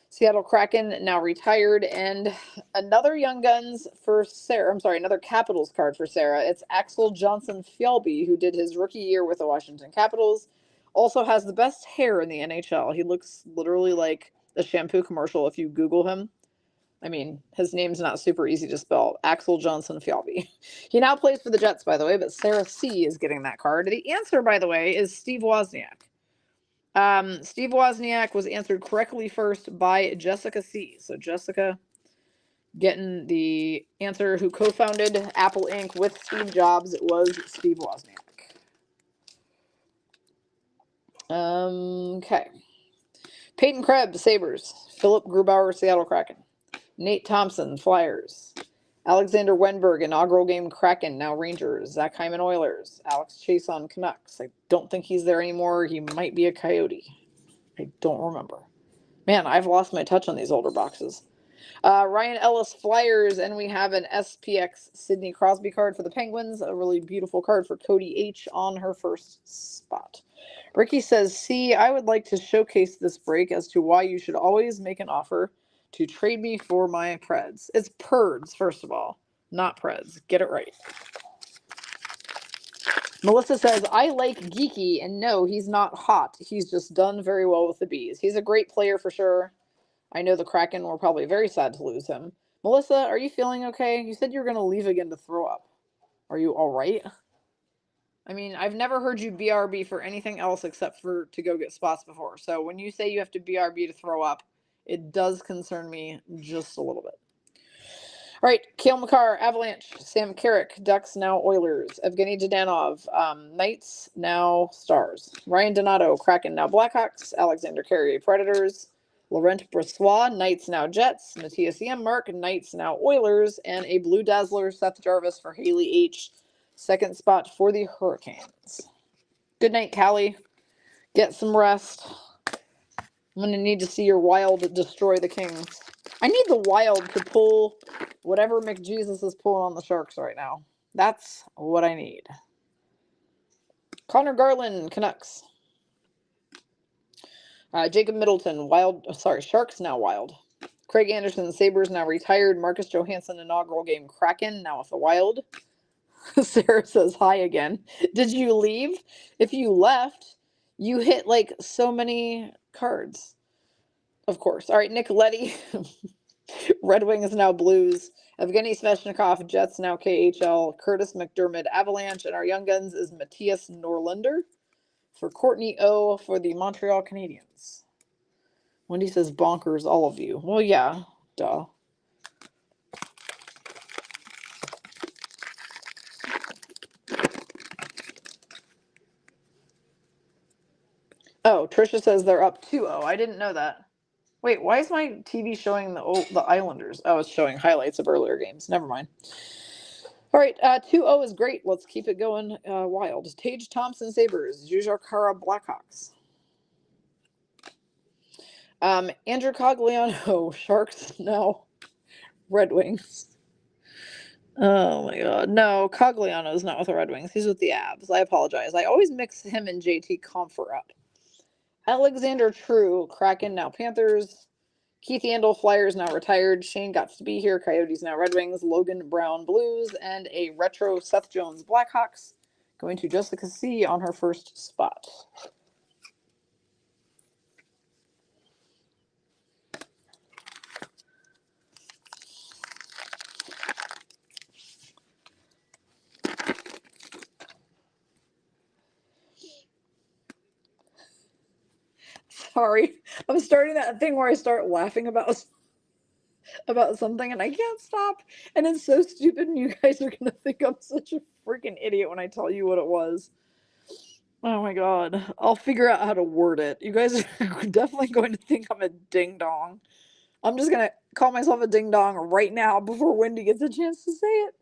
Seattle Kraken, now retired. And another Young Guns for Sarah. I'm sorry, another Capitals card for Sarah. It's Axel Johnson-Fjällby, who did his rookie year with the Washington Capitals. Also has the best hair in the NHL. He looks literally like a shampoo commercial if you Google him. I mean, his name's not super easy to spell. Axel Johnson-Fjällby. He now plays for the Jets, by the way, but Sarah C. is getting that card. The answer, by the way, is Steve Wozniak. Steve Wozniak was answered correctly first by Jessica C. So Jessica getting the answer. Who co-founded Apple Inc. with Steve Jobs was Steve Wozniak. Okay. Peyton Krebs, Sabres. Philip Grubauer, Seattle Kraken. Nate Thompson, Flyers. Alexander Wenberg, inaugural game, Kraken, now Rangers. Zach Hyman, Oilers. Alex Chase on Canucks. I don't think he's there anymore. He might be a Coyote. I don't remember. Man, I've lost my touch on these older boxes. Ryan Ellis, Flyers, and we have an SPX Sidney Crosby card for the Penguins. A really beautiful card for Cody H. on her first spot. Ricky says, "See, I would like to showcase this break as to why you should always make an offer to trade me for my Preds." It's Perds, first of all, not Preds. Get it right. Melissa says, "I like Geeky, and no, he's not hot. He's just done very well with the Bees. He's a great player for sure. I know the Kraken were probably very sad to lose him." Melissa, are you feeling okay? You said you were going to leave again to throw up. Are you all right? I mean, I've never heard you BRB for anything else except for to go get spots before. So when you say you have to BRB to throw up, it does concern me just a little bit. All right, Cale Makar, Avalanche. Sam Carrick, Ducks, now Oilers. Evgeny Zhdanov, Knights, now Stars. Ryan Donato, Kraken, now Blackhawks. Alexander Carrier, Predators. Laurent Brossoit, Knights, now Jets. Matthias Janmark, Knights, now Oilers. And a Blue Dazzler, Seth Jarvis for Haley H. Second spot for the Hurricanes. Good night, Callie. Get some rest. I'm going to need to see your Wild destroy the Kings. I need the Wild to pull whatever McJesus is pulling on the Sharks right now. That's what I need. Connor Garland, Canucks. Jacob Middleton, Sharks now Wild. Craig Anderson, Sabres now retired. Marcus Johansson, inaugural game, Kraken, now with the Wild. Sarah says hi again. Did you leave? If you left, you hit like so many cards. Of course. All right, Nick Leddy. Red Wings now Blues. Evgeny Svechnikov, Jets now KHL. Curtis McDermott, Avalanche. And our Young Guns is Matthias Norlinder for Courtney O for the Montreal Canadiens. Wendy says bonkers, all of you. Well, yeah, duh. Oh, Trisha says they're up 2-0. I didn't know that. Wait, why is my TV showing the Islanders? Oh, it's showing highlights of earlier games. Never mind. All right, 2-0 is great. Let's keep it going wild. Tage Thompson, Sabres. Jujarkara, Blackhawks. Andrew Cogliano, Sharks. No. Red Wings. Oh, my God. No, Cogliano's not with the Red Wings. He's with the Abs. I apologize. I always mix him and JT Compher up. Alexander True, Kraken, now Panthers. Keith Yandel, Flyers, now retired. Shane got to be here. Coyotes, now Red Wings. Logan Brown, Blues. And a retro Seth Jones, Blackhawks. Going to Jessica C. on her first spot. Sorry. I'm starting that thing where I start laughing about something and I can't stop. And it's so stupid and you guys are going to think I'm such a freaking idiot when I tell you what it was. Oh my God. I'll figure out how to word it. You guys are definitely going to think I'm a ding-dong. I'm just going to call myself a ding-dong right now before Wendy gets a chance to say it.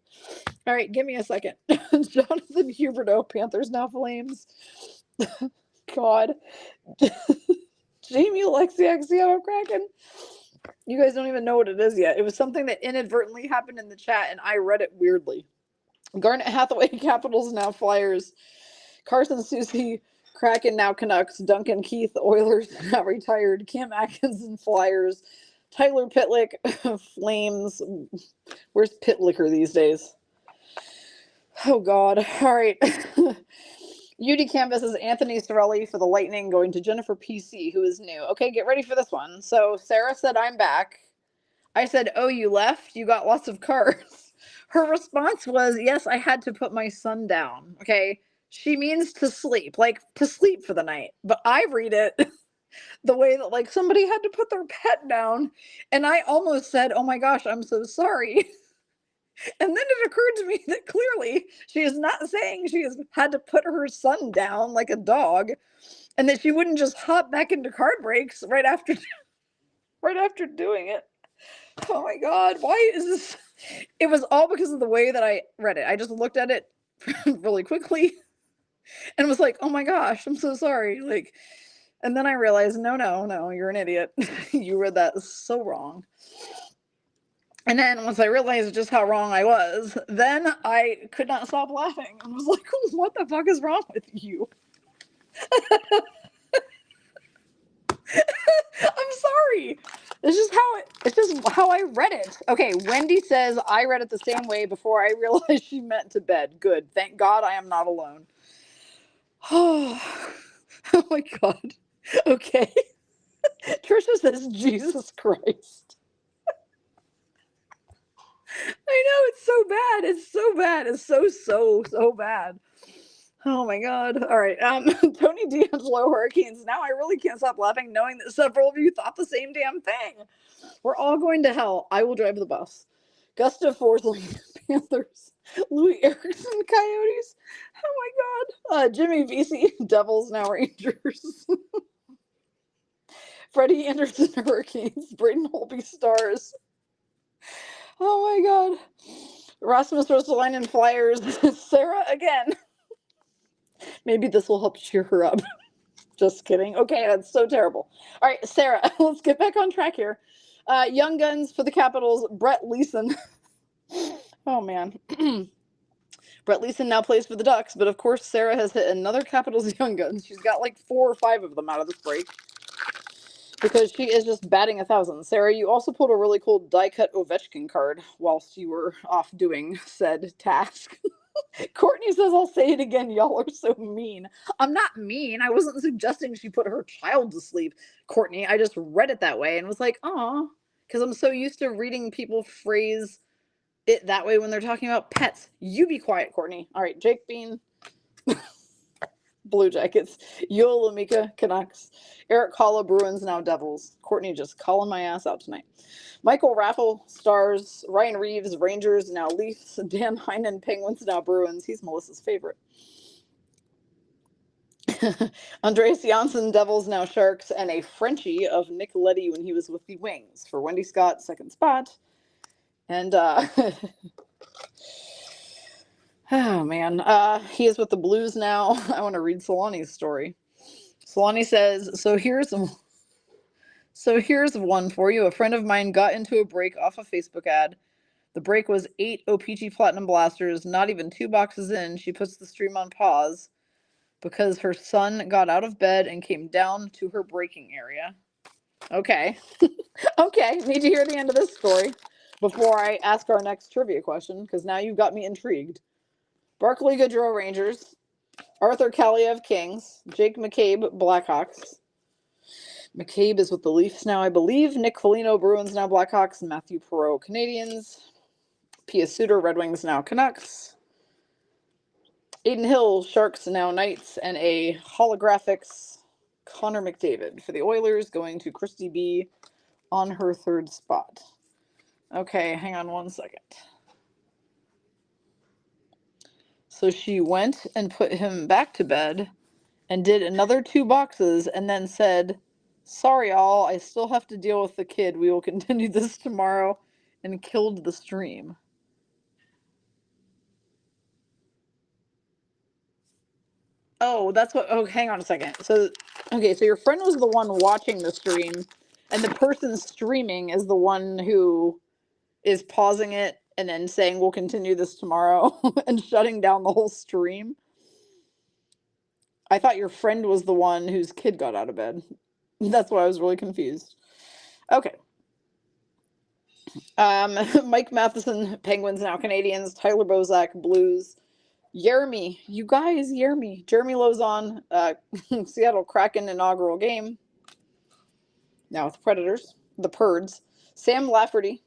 All right, give me a second. Jonathan Huberdeau, Panthers, now Flames. God. Jamie Alexiak, Seattle Kraken. You guys don't even know what it is yet. It was something that inadvertently happened in the chat, and I read it weirdly. Garnet Hathaway, Capitals, now Flyers. Carson Soucy, Kraken, now Canucks. Duncan Keith, Oilers, now retired. Cam Atkinson, Flyers. Tyler Pitlick, Flames. Where's Pitlicker these days? Oh, God. All right. UD Canvas is Anthony Sorelli for the Lightning, going to Jennifer PC, who is new. Okay, get ready for this one. So Sarah said, I'm back. I said, oh, you left? You got lots of cards. Her response was, yes, I had to put my son down. Okay, she means to sleep, like to sleep for the night. But I read it the way that like somebody had to put their pet down. And I almost said, oh my gosh, I'm so sorry. And then it occurred to me that clearly she is not saying she has had to put her son down like a dog, and that she wouldn't just hop back into card breaks right after doing it. Oh my God, why is this? It was all because of the way that I read it. I just looked at it really quickly and was like, oh my gosh, I'm so sorry. Like, and then I realized, no, you're an idiot. You read that so wrong. And then once I realized just how wrong I was, then I could not stop laughing and was like, what the fuck is wrong with you? I'm sorry. It's just how I read it. Okay, Wendy says I read it the same way before I realized she meant to bed. Good. Thank God I am not alone. Oh my God. Okay. Trisha says, Jesus Christ. I know, it's so bad. It's so bad. It's so bad. Oh my God. All right. Tony D'Angelo, Hurricanes. Now I really can't stop laughing knowing that several of you thought the same damn thing. We're all going to hell. I will drive the bus. Gustav Forsling, Panthers. Louis Erickson, Coyotes. Oh my God. Jimmy Vesey, Devils, now Rangers. Freddie Anderson, Hurricanes. Braden Holtby, Stars. Oh my God. Rasmus Ristolainen, Flyers. Sarah again. Maybe this will help cheer her up. Just kidding. Okay, that's so terrible. All right, Sarah, let's get back on track here. Young Guns for the Capitals, Brett Leeson. Oh, man. Brett Leeson now plays for the Ducks, but of course Sarah has hit another Capitals Young Guns. She's got like 4 or 5 of them out of this break because she is just batting 1,000. Sarah, you also pulled a really cool die-cut Ovechkin card whilst you were off doing said task. Courtney says, I'll say it again. Y'all are so mean. I'm not mean. I wasn't suggesting she put her child to sleep, Courtney. I just read it that way and was like, aw. Because I'm so used to reading people phrase it that way when they're talking about pets. You be quiet, Courtney. All right, Jake Bean, Blue Jackets. Yolo Mika, Canucks. Eric Holla, Bruins, now Devils. Courtney just calling my ass out tonight. Michael Raffle, Stars. Ryan Reeves, Rangers, now Leafs. Dan Heinen, Penguins, now Bruins. He's Melissa's favorite. Andreas Janssen, Devils, now Sharks. And a Frenchie of Nick Leddy when he was with the Wings. For Wendy Scott, second spot. And, oh, man. He is with the Blues now. I want to read Solani's story. Solani says, so here's one for you. A friend of mine got into a break off a Facebook ad. The break was 8 OPG Platinum Blasters. Not even 2 boxes in, she puts the stream on pause because her son got out of bed and came down to her breaking area. Okay. Okay, need to hear the end of this story before I ask our next trivia question, because now you've got me intrigued. Barclay Goodrow, Rangers. Arthur Kaliev, Kings. Jake McCabe, Blackhawks. McCabe is with the Leafs now, I believe. Nick Foligno, Bruins, now Blackhawks. Matthew Perreault, Canadiens. Pia Suter, Red Wings, now Canucks. Aiden Hill, Sharks, now Knights. And a holographics Connor McDavid for the Oilers, going to Christy B on her third spot. Okay, hang on one second. So she went and put him back to bed and did another 2 boxes and then said, sorry all, I still have to deal with the kid. We will continue this tomorrow, and killed the stream. Oh, that's what, oh, hang on a second. So, okay, so your friend was the one watching the stream, and the person streaming is the one who is pausing it and then saying, we'll continue this tomorrow, and shutting down the whole stream. I thought your friend was the one whose kid got out of bed. That's why I was really confused. Okay. Mike Matheson, Penguins, now Canadiens. Tyler Bozak, Blues. Jeremy, you guys, Jeremy Lozon, Seattle Kraken inaugural game. Now with Predators, the Purds. Sam Lafferty,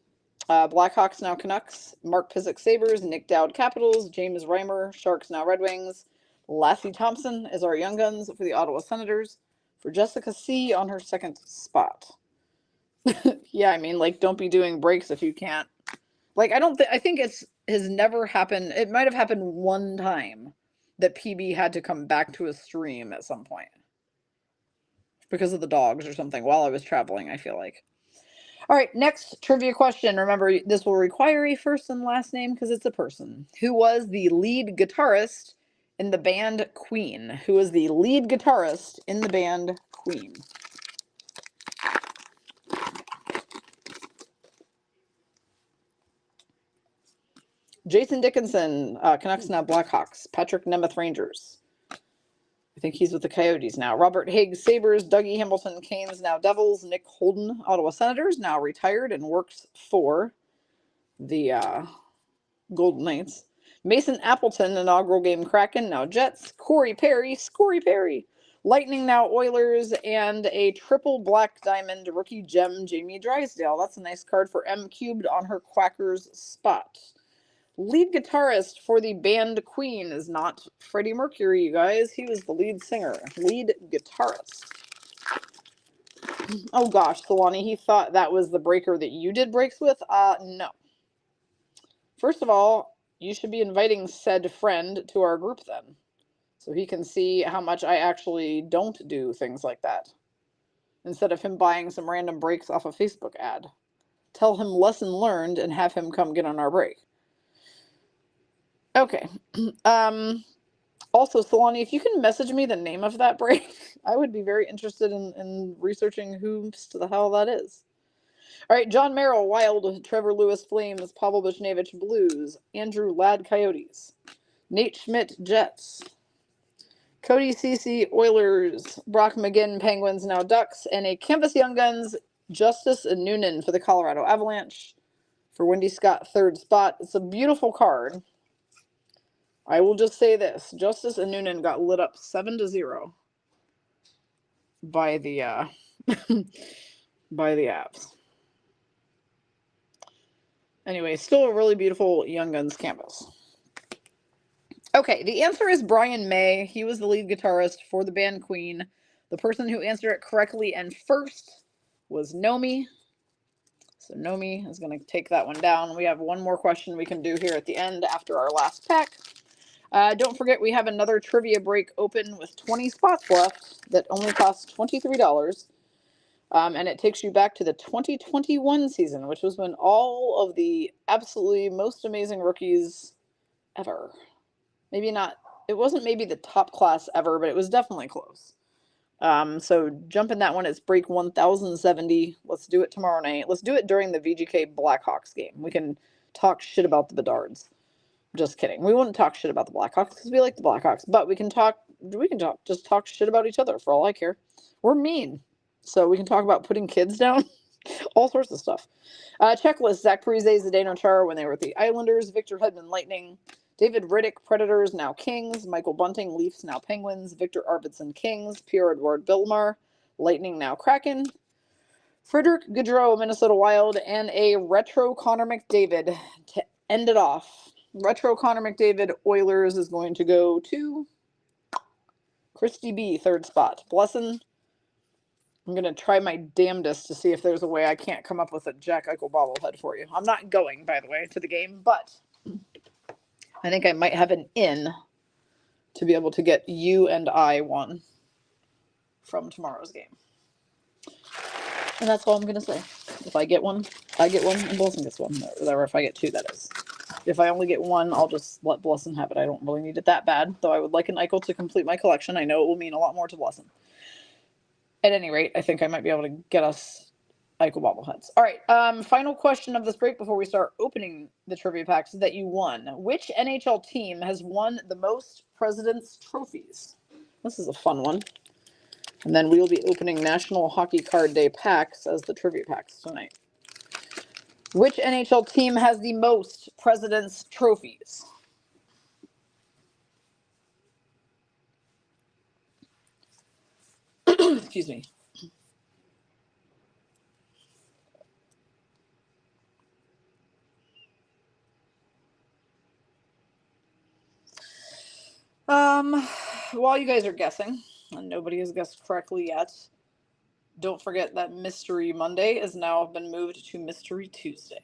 Blackhawks, now Canucks. Mark Pysyk, Sabres. Nick Dowd, Capitals. James Reimer, Sharks, now Red Wings. Lassie Thompson is our Young Guns for the Ottawa Senators. For Jessica C on her second spot. Yeah, I mean, like, don't be doing breaks if you can't. Like, I think has never happened. It might have happened one time that PB had to come back to a stream at some point because of the dogs or something while I was traveling, I feel like. All right, next trivia question. Remember, this will require a first and last name because it's a person. Who was the lead guitarist in the band Queen? Who was the lead guitarist in the band Queen? Jason Dickinson, Canucks, now Blackhawks. Patrick Nemeth, Rangers. I think he's with the Coyotes now. Robert Higgs, Sabres. Dougie Hamilton, Canes, now Devils. Nick Holden, Ottawa Senators, now retired and works for the Golden Knights. Mason Appleton, inaugural game Kraken, now Jets. Corey Perry, Lightning, now Oilers. And a triple black diamond rookie gem, Jamie Drysdale. That's a nice card for M Cubed on her Quackers spot. Lead guitarist for the band Queen is not Freddie Mercury, you guys. He was the lead singer. Lead guitarist. Oh gosh, Solani, he thought that was the breaker that you did breaks with? No. First of all, you should be inviting said friend to our group then, so he can see how much I actually don't do things like that, instead of him buying some random breaks off a Facebook ad. Tell him lesson learned and have him come get on our break. Okay. Also, Solani, if you can message me the name of that break, I would be very interested in researching who the hell that is. All right, John Merrill, Wild. Trevor Lewis, Flames. Pavel Bushnevich, Blues. Andrew Ladd, Coyotes. Nate Schmidt, Jets. Cody Cece, Oilers. Brock McGinn, Penguins, now Ducks. And a Canvas Young Guns, Justice Noonan for the Colorado Avalanche. For Wendy Scott, third spot. It's a beautiful card. I will just say this. Justice and Noonan got lit up 7-0 by the by the Avs. Anyway, still a really beautiful Young Guns canvas. Okay, the answer is Brian May. He was the lead guitarist for the band Queen. The person who answered it correctly and first was Nomi. So Nomi is going to take that one down. We have one more question we can do here at the end after our last pack. Don't forget, we have another trivia break open with 20 spots left that only costs $23. And it takes you back to the 2021 season, which was when all of the absolutely most amazing rookies ever. Maybe not, it wasn't maybe the top class ever, but it was definitely close. So jump in that one. It's break 1070. Let's do it tomorrow night. Let's do it during the VGK Blackhawks game. We can talk shit about the Bedards. Just kidding. We wouldn't talk shit about the Blackhawks because we like the Blackhawks, but we can just talk shit about each other for all I care. We're mean. So we can talk about putting kids down. All sorts of stuff. Checklist. Zach Parise, Zdeno Chara when they were with the Islanders. Victor Hedman, Lightning. David Riddick, Predators, now Kings. Michael Bunting, Leafs, now Penguins. Victor Arvidsson, Kings. Pierre-Edouard Bellemare, Lightning, now Kraken. Frederick Gaudreau, Minnesota Wild. And a retro Connor McDavid to end it off. Retro Connor McDavid, Oilers is going to go to Christy B, third spot. Blessin. I'm going to try my damnedest to see if there's a way I can't come up with a Jack Eichel bobblehead for you. I'm not going, by the way, to the game, but I think I might have an in to be able to get you and I one from tomorrow's game. And that's all I'm going to say. If I get one, I get one, and Blessin gets one. Or if I get two, that is. If I only get one, I'll just let Blessin have it. I don't really need it that bad, though I would like an Eichel to complete my collection. I know it will mean a lot more to Blessin. At any rate, I think I might be able to get us Eichel bobbleheads. All right, final question of this break before we start opening the trivia packs that you won. Which NHL team has won the most President's Trophies? This is a fun one. And then we will be opening National Hockey Card Day packs as the trivia packs tonight. Which NHL team has the most President's Trophies? Excuse me. While you guys are guessing, and nobody has guessed correctly yet, don't forget that Mystery Monday has now been moved to Mystery Tuesday.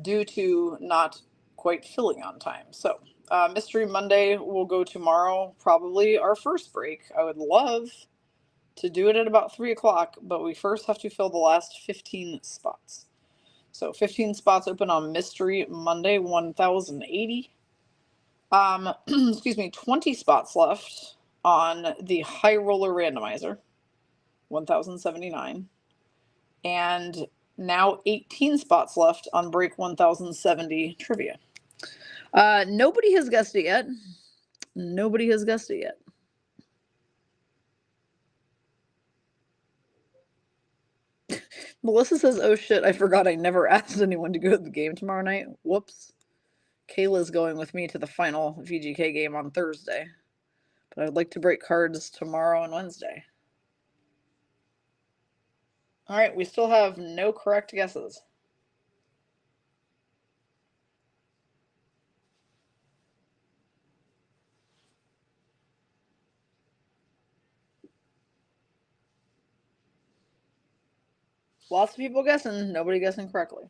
Due to not quite filling on time. So, Mystery Monday will go tomorrow, probably our first break. I would love to do it at about 3 o'clock, but we first have to fill the last 15 spots. So 15 spots open on Mystery Monday, 1080. Excuse me, 20 spots left on the High Roller Randomizer, 1079. And now 18 spots left on Break 1070 Trivia. Nobody has guessed it yet. Nobody has guessed it yet. Melissa says, oh shit, I forgot I never asked anyone to go to the game tomorrow night. Whoops. Kayla's going with me to the final VGK game on Thursday. But I'd like to break cards tomorrow and Wednesday. All right, we still have no correct guesses. Lots of people guessing, nobody guessing correctly.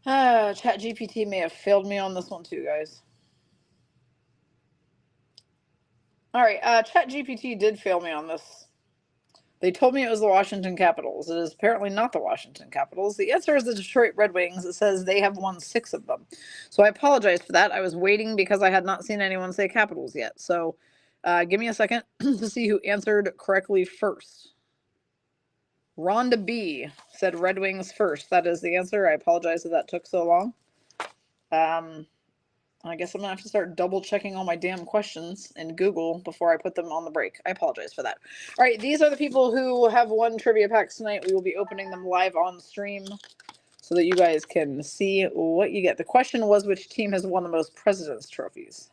ChatGPT may have failed me on this one too, guys. All right, ChatGPT did fail me on this. They told me it was the Washington Capitals. It is apparently not the Washington Capitals. The answer is the Detroit Red Wings. It says they have won 6 of them. So I apologize for that. I was waiting because I had not seen anyone say Capitals yet. So give me a second to see who answered correctly first. Rhonda B said Red Wings first. That is the answer. I apologize that that took so long. I guess I'm gonna have to start double checking all my damn questions in Google before I put them on the break. I apologize for that. All right, these are the people who have won trivia packs tonight. We will be opening them live on stream so that you guys can see what you get. The question was, which team has won the most President's trophies?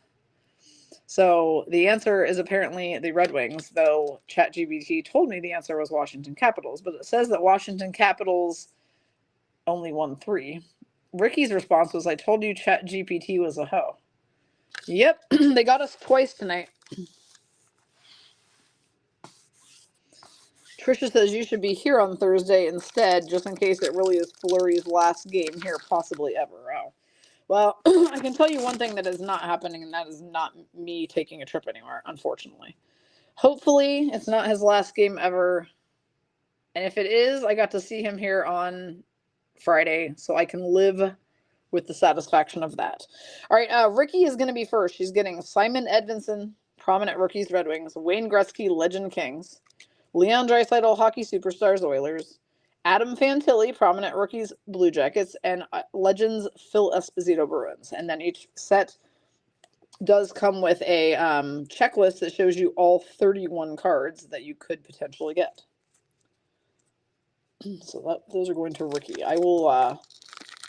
So the answer is apparently the Red Wings, though ChatGPT told me the answer was Washington Capitals, but it says that Washington Capitals only won 3. Ricky's response was, I told you ChatGPT was a hoe. Yep, they got us twice tonight. Trisha says you should be here on Thursday instead, just in case it really is Fleury's last game here, possibly ever. Oh. Well, I can tell you one thing that is not happening, and that is not me taking a trip anywhere, unfortunately. Hopefully, it's not his last game ever. And if it is, I got to see him here on Friday, so I can live with the satisfaction of that. All right, Ricky is going to be first. She's getting Simon Edvinsson, prominent rookies, Red Wings, Wayne Gretzky, legend Kings, Leon Draisaitl, hockey superstars, Oilers, Adam Fantilli, prominent rookies, Blue Jackets, and legends Phil Esposito, Bruins. And then each set does come with a checklist that shows you all 31 cards that you could potentially get. So those are going to Ricky. I will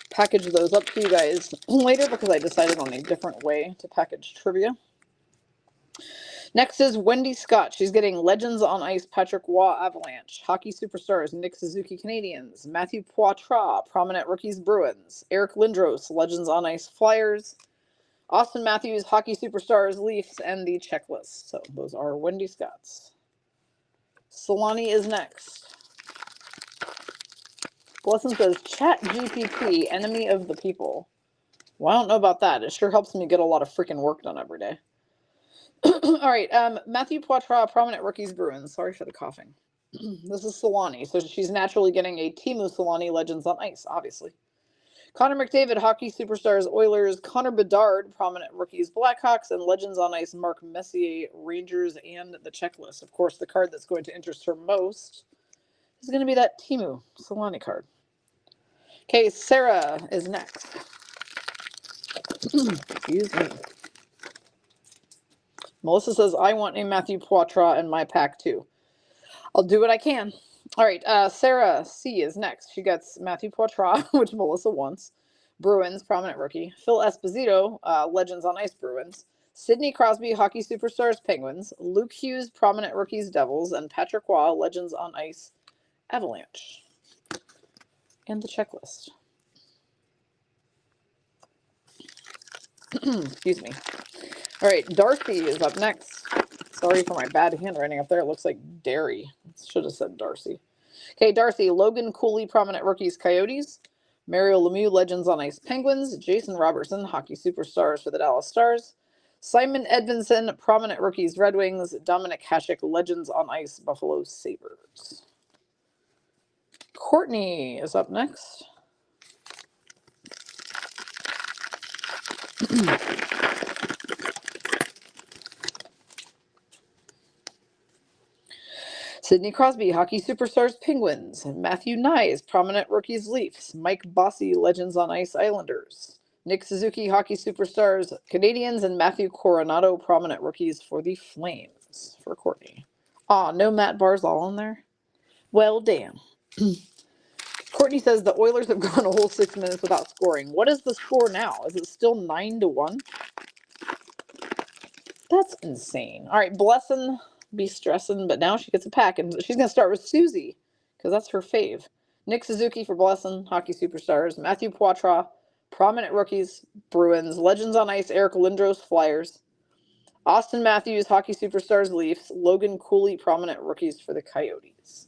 package those up to you guys later because I decided on a different way to package trivia. Next is Wendy Scott. She's getting Legends on Ice, Patrick Roy, Avalanche, hockey superstars, Nick Suzuki, Canadiens, Matthew Poitras, prominent rookies, Bruins, Eric Lindros, Legends on Ice, Flyers, Austin Matthews, hockey superstars, Leafs, and the checklist. So those are Wendy Scott's. Solani is next. Blessing says, Chat GPT, enemy of the people. Well, I don't know about that. It sure helps me get a lot of freaking work done every day. All right, Matthew Poitras, prominent rookies, Bruins. Sorry for the coughing. This is Solani, so she's naturally getting a Teemu Solani Legends on Ice, obviously. Connor McDavid, hockey superstars, Oilers. Connor Bedard, prominent rookies, Blackhawks, and Legends on Ice, Mark Messier, Rangers, and the checklist. Of course, the card that's going to interest her most is going to be that Teemu Solani card. Okay, Sarah is next. Excuse me. Melissa says, I want a Matthew Poitras in my pack too. I'll do what I can. All right, Sarah C is next. She gets Matthew Poitras, which Melissa wants. Bruins, prominent rookie. Phil Esposito, Legends on Ice, Bruins. Sidney Crosby, hockey superstars, Penguins. Luke Hughes, prominent rookies, Devils. And Patrick Roy, Legends on Ice, Avalanche. And the checklist. Excuse me. All right, Darcy is up next. Sorry for my bad handwriting up there. It looks like dairy. Should have said Darcy. Okay, Darcy. Logan Cooley, prominent rookies, Coyotes. Mario Lemieux, Legends on Ice, Penguins. Jason Robertson, hockey superstars for the Dallas Stars. Simon Edvinsson, prominent rookies, Red Wings. Dominic Hasek, Legends on Ice, Buffalo Sabres. Courtney is up next. Sidney Crosby, hockey superstars, Penguins. Matthew Nyes, prominent rookies, Leafs. Mike Bossy, Legends on Ice, Islanders. Nick Suzuki, hockey superstars, Canadiens. And Matthew Coronado, prominent rookies for the Flames, for Courtney. Aw, no Matt Barzal in there? Well, damn. Courtney says the Oilers have gone a whole 6 minutes without scoring. What is the score now? Is it still 9-1? That's insane. All right, Blessin be stressing, but now she gets a pack, and she's going to start with Susie, because that's her fave. Nick Suzuki for Blessin, hockey superstars. Matthew Poitras, prominent rookies, Bruins. Legends on Ice, Eric Lindros, Flyers. Austin Matthews, hockey superstars, Leafs. Logan Cooley, prominent rookies for the Coyotes.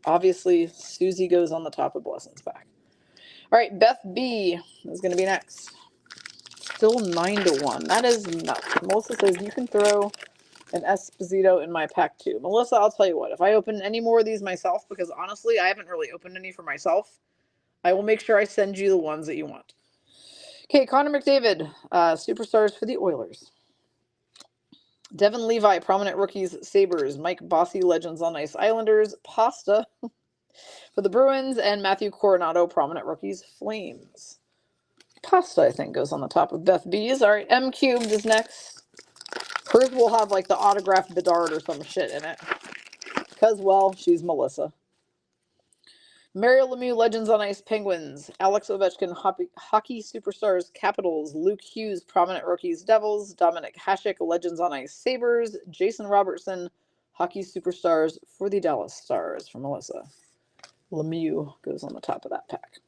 Obviously, Susie goes on the top of Blessin's pack. All right, Beth B is going to be next. Still 9-1. That is nuts. Melissa says you can throw an Esposito in my pack too. Melissa, I'll tell you what. If I open any more of these myself, because honestly, I haven't really opened any for myself, I will make sure I send you the ones that you want. Okay, Connor McDavid, superstars for the Oilers. Devin Levi, prominent rookies, Sabres. Mike Bossy, Legends on Ice, Islanders. Pasta for the Bruins. And Matthew Coronado, prominent rookies, Flames. pasta, I think, goes on the top of Beth B's. All right, M Cubed is next. Hers will have like the autographed Bedard or some shit in it. Because, well, she's Melissa. Mario Lemieux, Legends on Ice, Penguins. Alex Ovechkin, Hockey Superstars, Capitals. Luke Hughes, Prominent Rookies, Devils. Dominic Hasek, Legends on Ice, Sabres. Jason Robertson, Hockey Superstars for the Dallas Stars for Melissa. Lemieux goes on the top of that pack.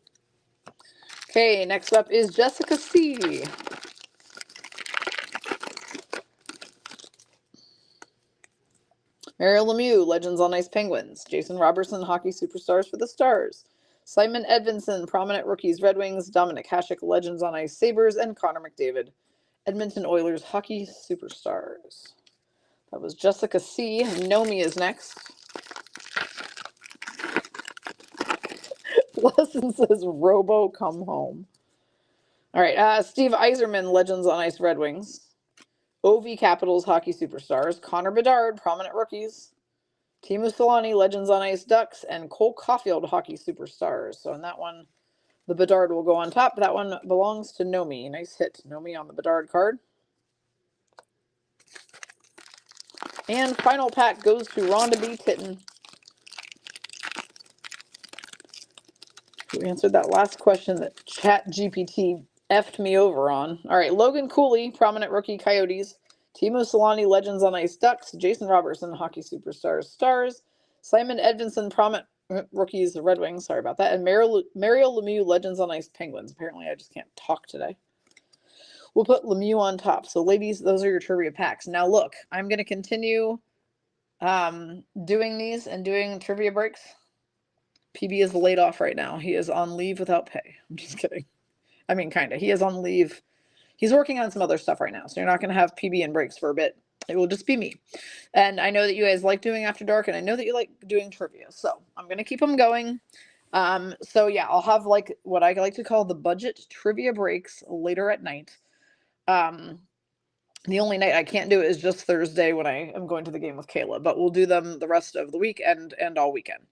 Okay, next up is Jessica C. Mario Lemieux, Legends on Ice, Penguins. Jason Robertson, Hockey Superstars for the Stars. Simon Edvinsson, Prominent Rookies, Red Wings. Dominic Hasek, Legends on Ice, Sabres. And Connor McDavid, Edmonton Oilers, Hockey Superstars. That was Jessica C. Nomi is next. Lesson says, Robo, come home. All right, Steve Yzerman, Legends on Ice, Red Wings. OV Capitals, Hockey Superstars. Connor Bedard, Prominent Rookies. Teemu Selanne, Legends on Ice, Ducks. And Cole Caulfield, Hockey Superstars. So in that one, the Bedard will go on top. That one belongs to Nomi. Nice hit, Nomi, on the Bedard card. And final pack goes to Rhonda B. Titten, who answered that last question that ChatGPT effed me over on. All right, Logan Cooley, Prominent Rookie, Coyotes. Teemu Selanne, Legends on Ice, Ducks. Jason Robertson, Hockey Superstars, Stars. Simon Edvinsson, Prominent Rookies, Red Wings. Sorry about that. And Mario Lemieux, Legends on Ice, Penguins. Apparently, I just can't talk today. We'll put Lemieux on top. So, ladies, those are your trivia packs. Now, look, I'm going to continue doing these and doing trivia breaks. PB is laid off right now. He is on leave without pay. I'm just kidding. I mean, kind of. He is on leave. He's working on some other stuff right now, so you're not going to have PB and breaks for a bit. It will just be me. And I know that you guys like doing After Dark, and I know that you like doing trivia, so I'm going to keep them going. So yeah, I'll have like what I like to call the budget trivia breaks later at night. The only night I can't do it is just Thursday when I am going to the game with Kayla, but we'll do them the rest of the week and all weekend.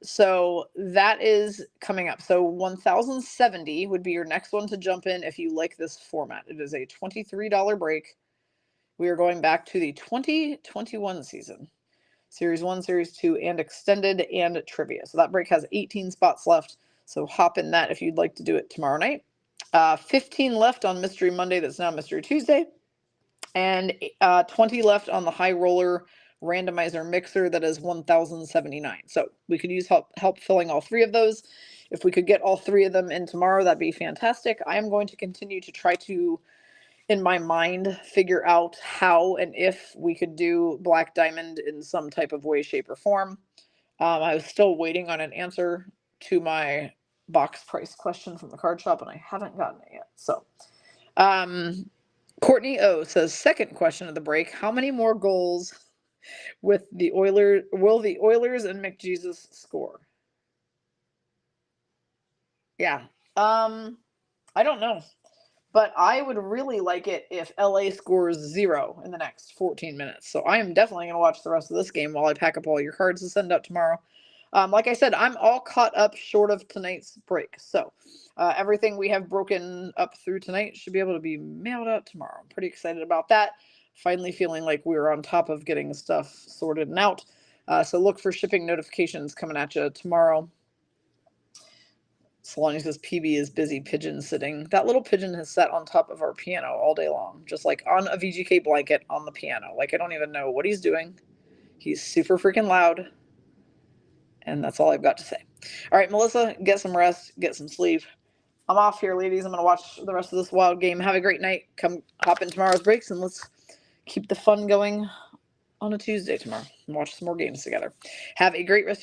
So that is coming up. So 1070 would be your next one to jump in if you like this format. It is a $23 break. We are going back to the 2021 season. Series 1, Series 2, and Extended, and Trivia. So that break has 18 spots left. So hop in that if you'd like to do it tomorrow night. 15 left on Mystery Monday. That's now Mystery Tuesday. And 20 left on the High Roller Randomizer Mixer. That is 1079. So we could use help filling all three of those. If we could get all three of them in tomorrow, that'd be fantastic. I am going to continue to try to, in my mind, figure out how and if we could do Black Diamond in some type of way, shape, or form. I was still waiting on an answer to my box price question from the card shop, and I haven't gotten it yet. So, Courtney O says, second question of the break, how many more goals with the Oilers will the Oilers and McJesus score? Yeah. I don't know. But I would really like it if LA scores 0 in the next 14 minutes. So I am definitely going to watch the rest of this game while I pack up all your cards to send out tomorrow. Like I said, I'm all caught up short of tonight's break. So everything we have broken up through tonight should be able to be mailed out tomorrow. I'm pretty excited about that. Finally feeling like we're on top of getting stuff sorted and out. So look for shipping notifications coming at you tomorrow. Solani says PB is busy pigeon sitting. That little pigeon has sat on top of our piano all day long, just like on a VGK blanket on the piano. Like, I don't even know what he's doing. He's super freaking loud. And that's all I've got to say. All right, Melissa, get some rest, get some sleep. I'm off here, ladies. I'm going to watch the rest of this wild game. Have a great night. Come hop in tomorrow's breaks, and let's keep the fun going on a Tuesday tomorrow and watch some more games together. Have a great rest of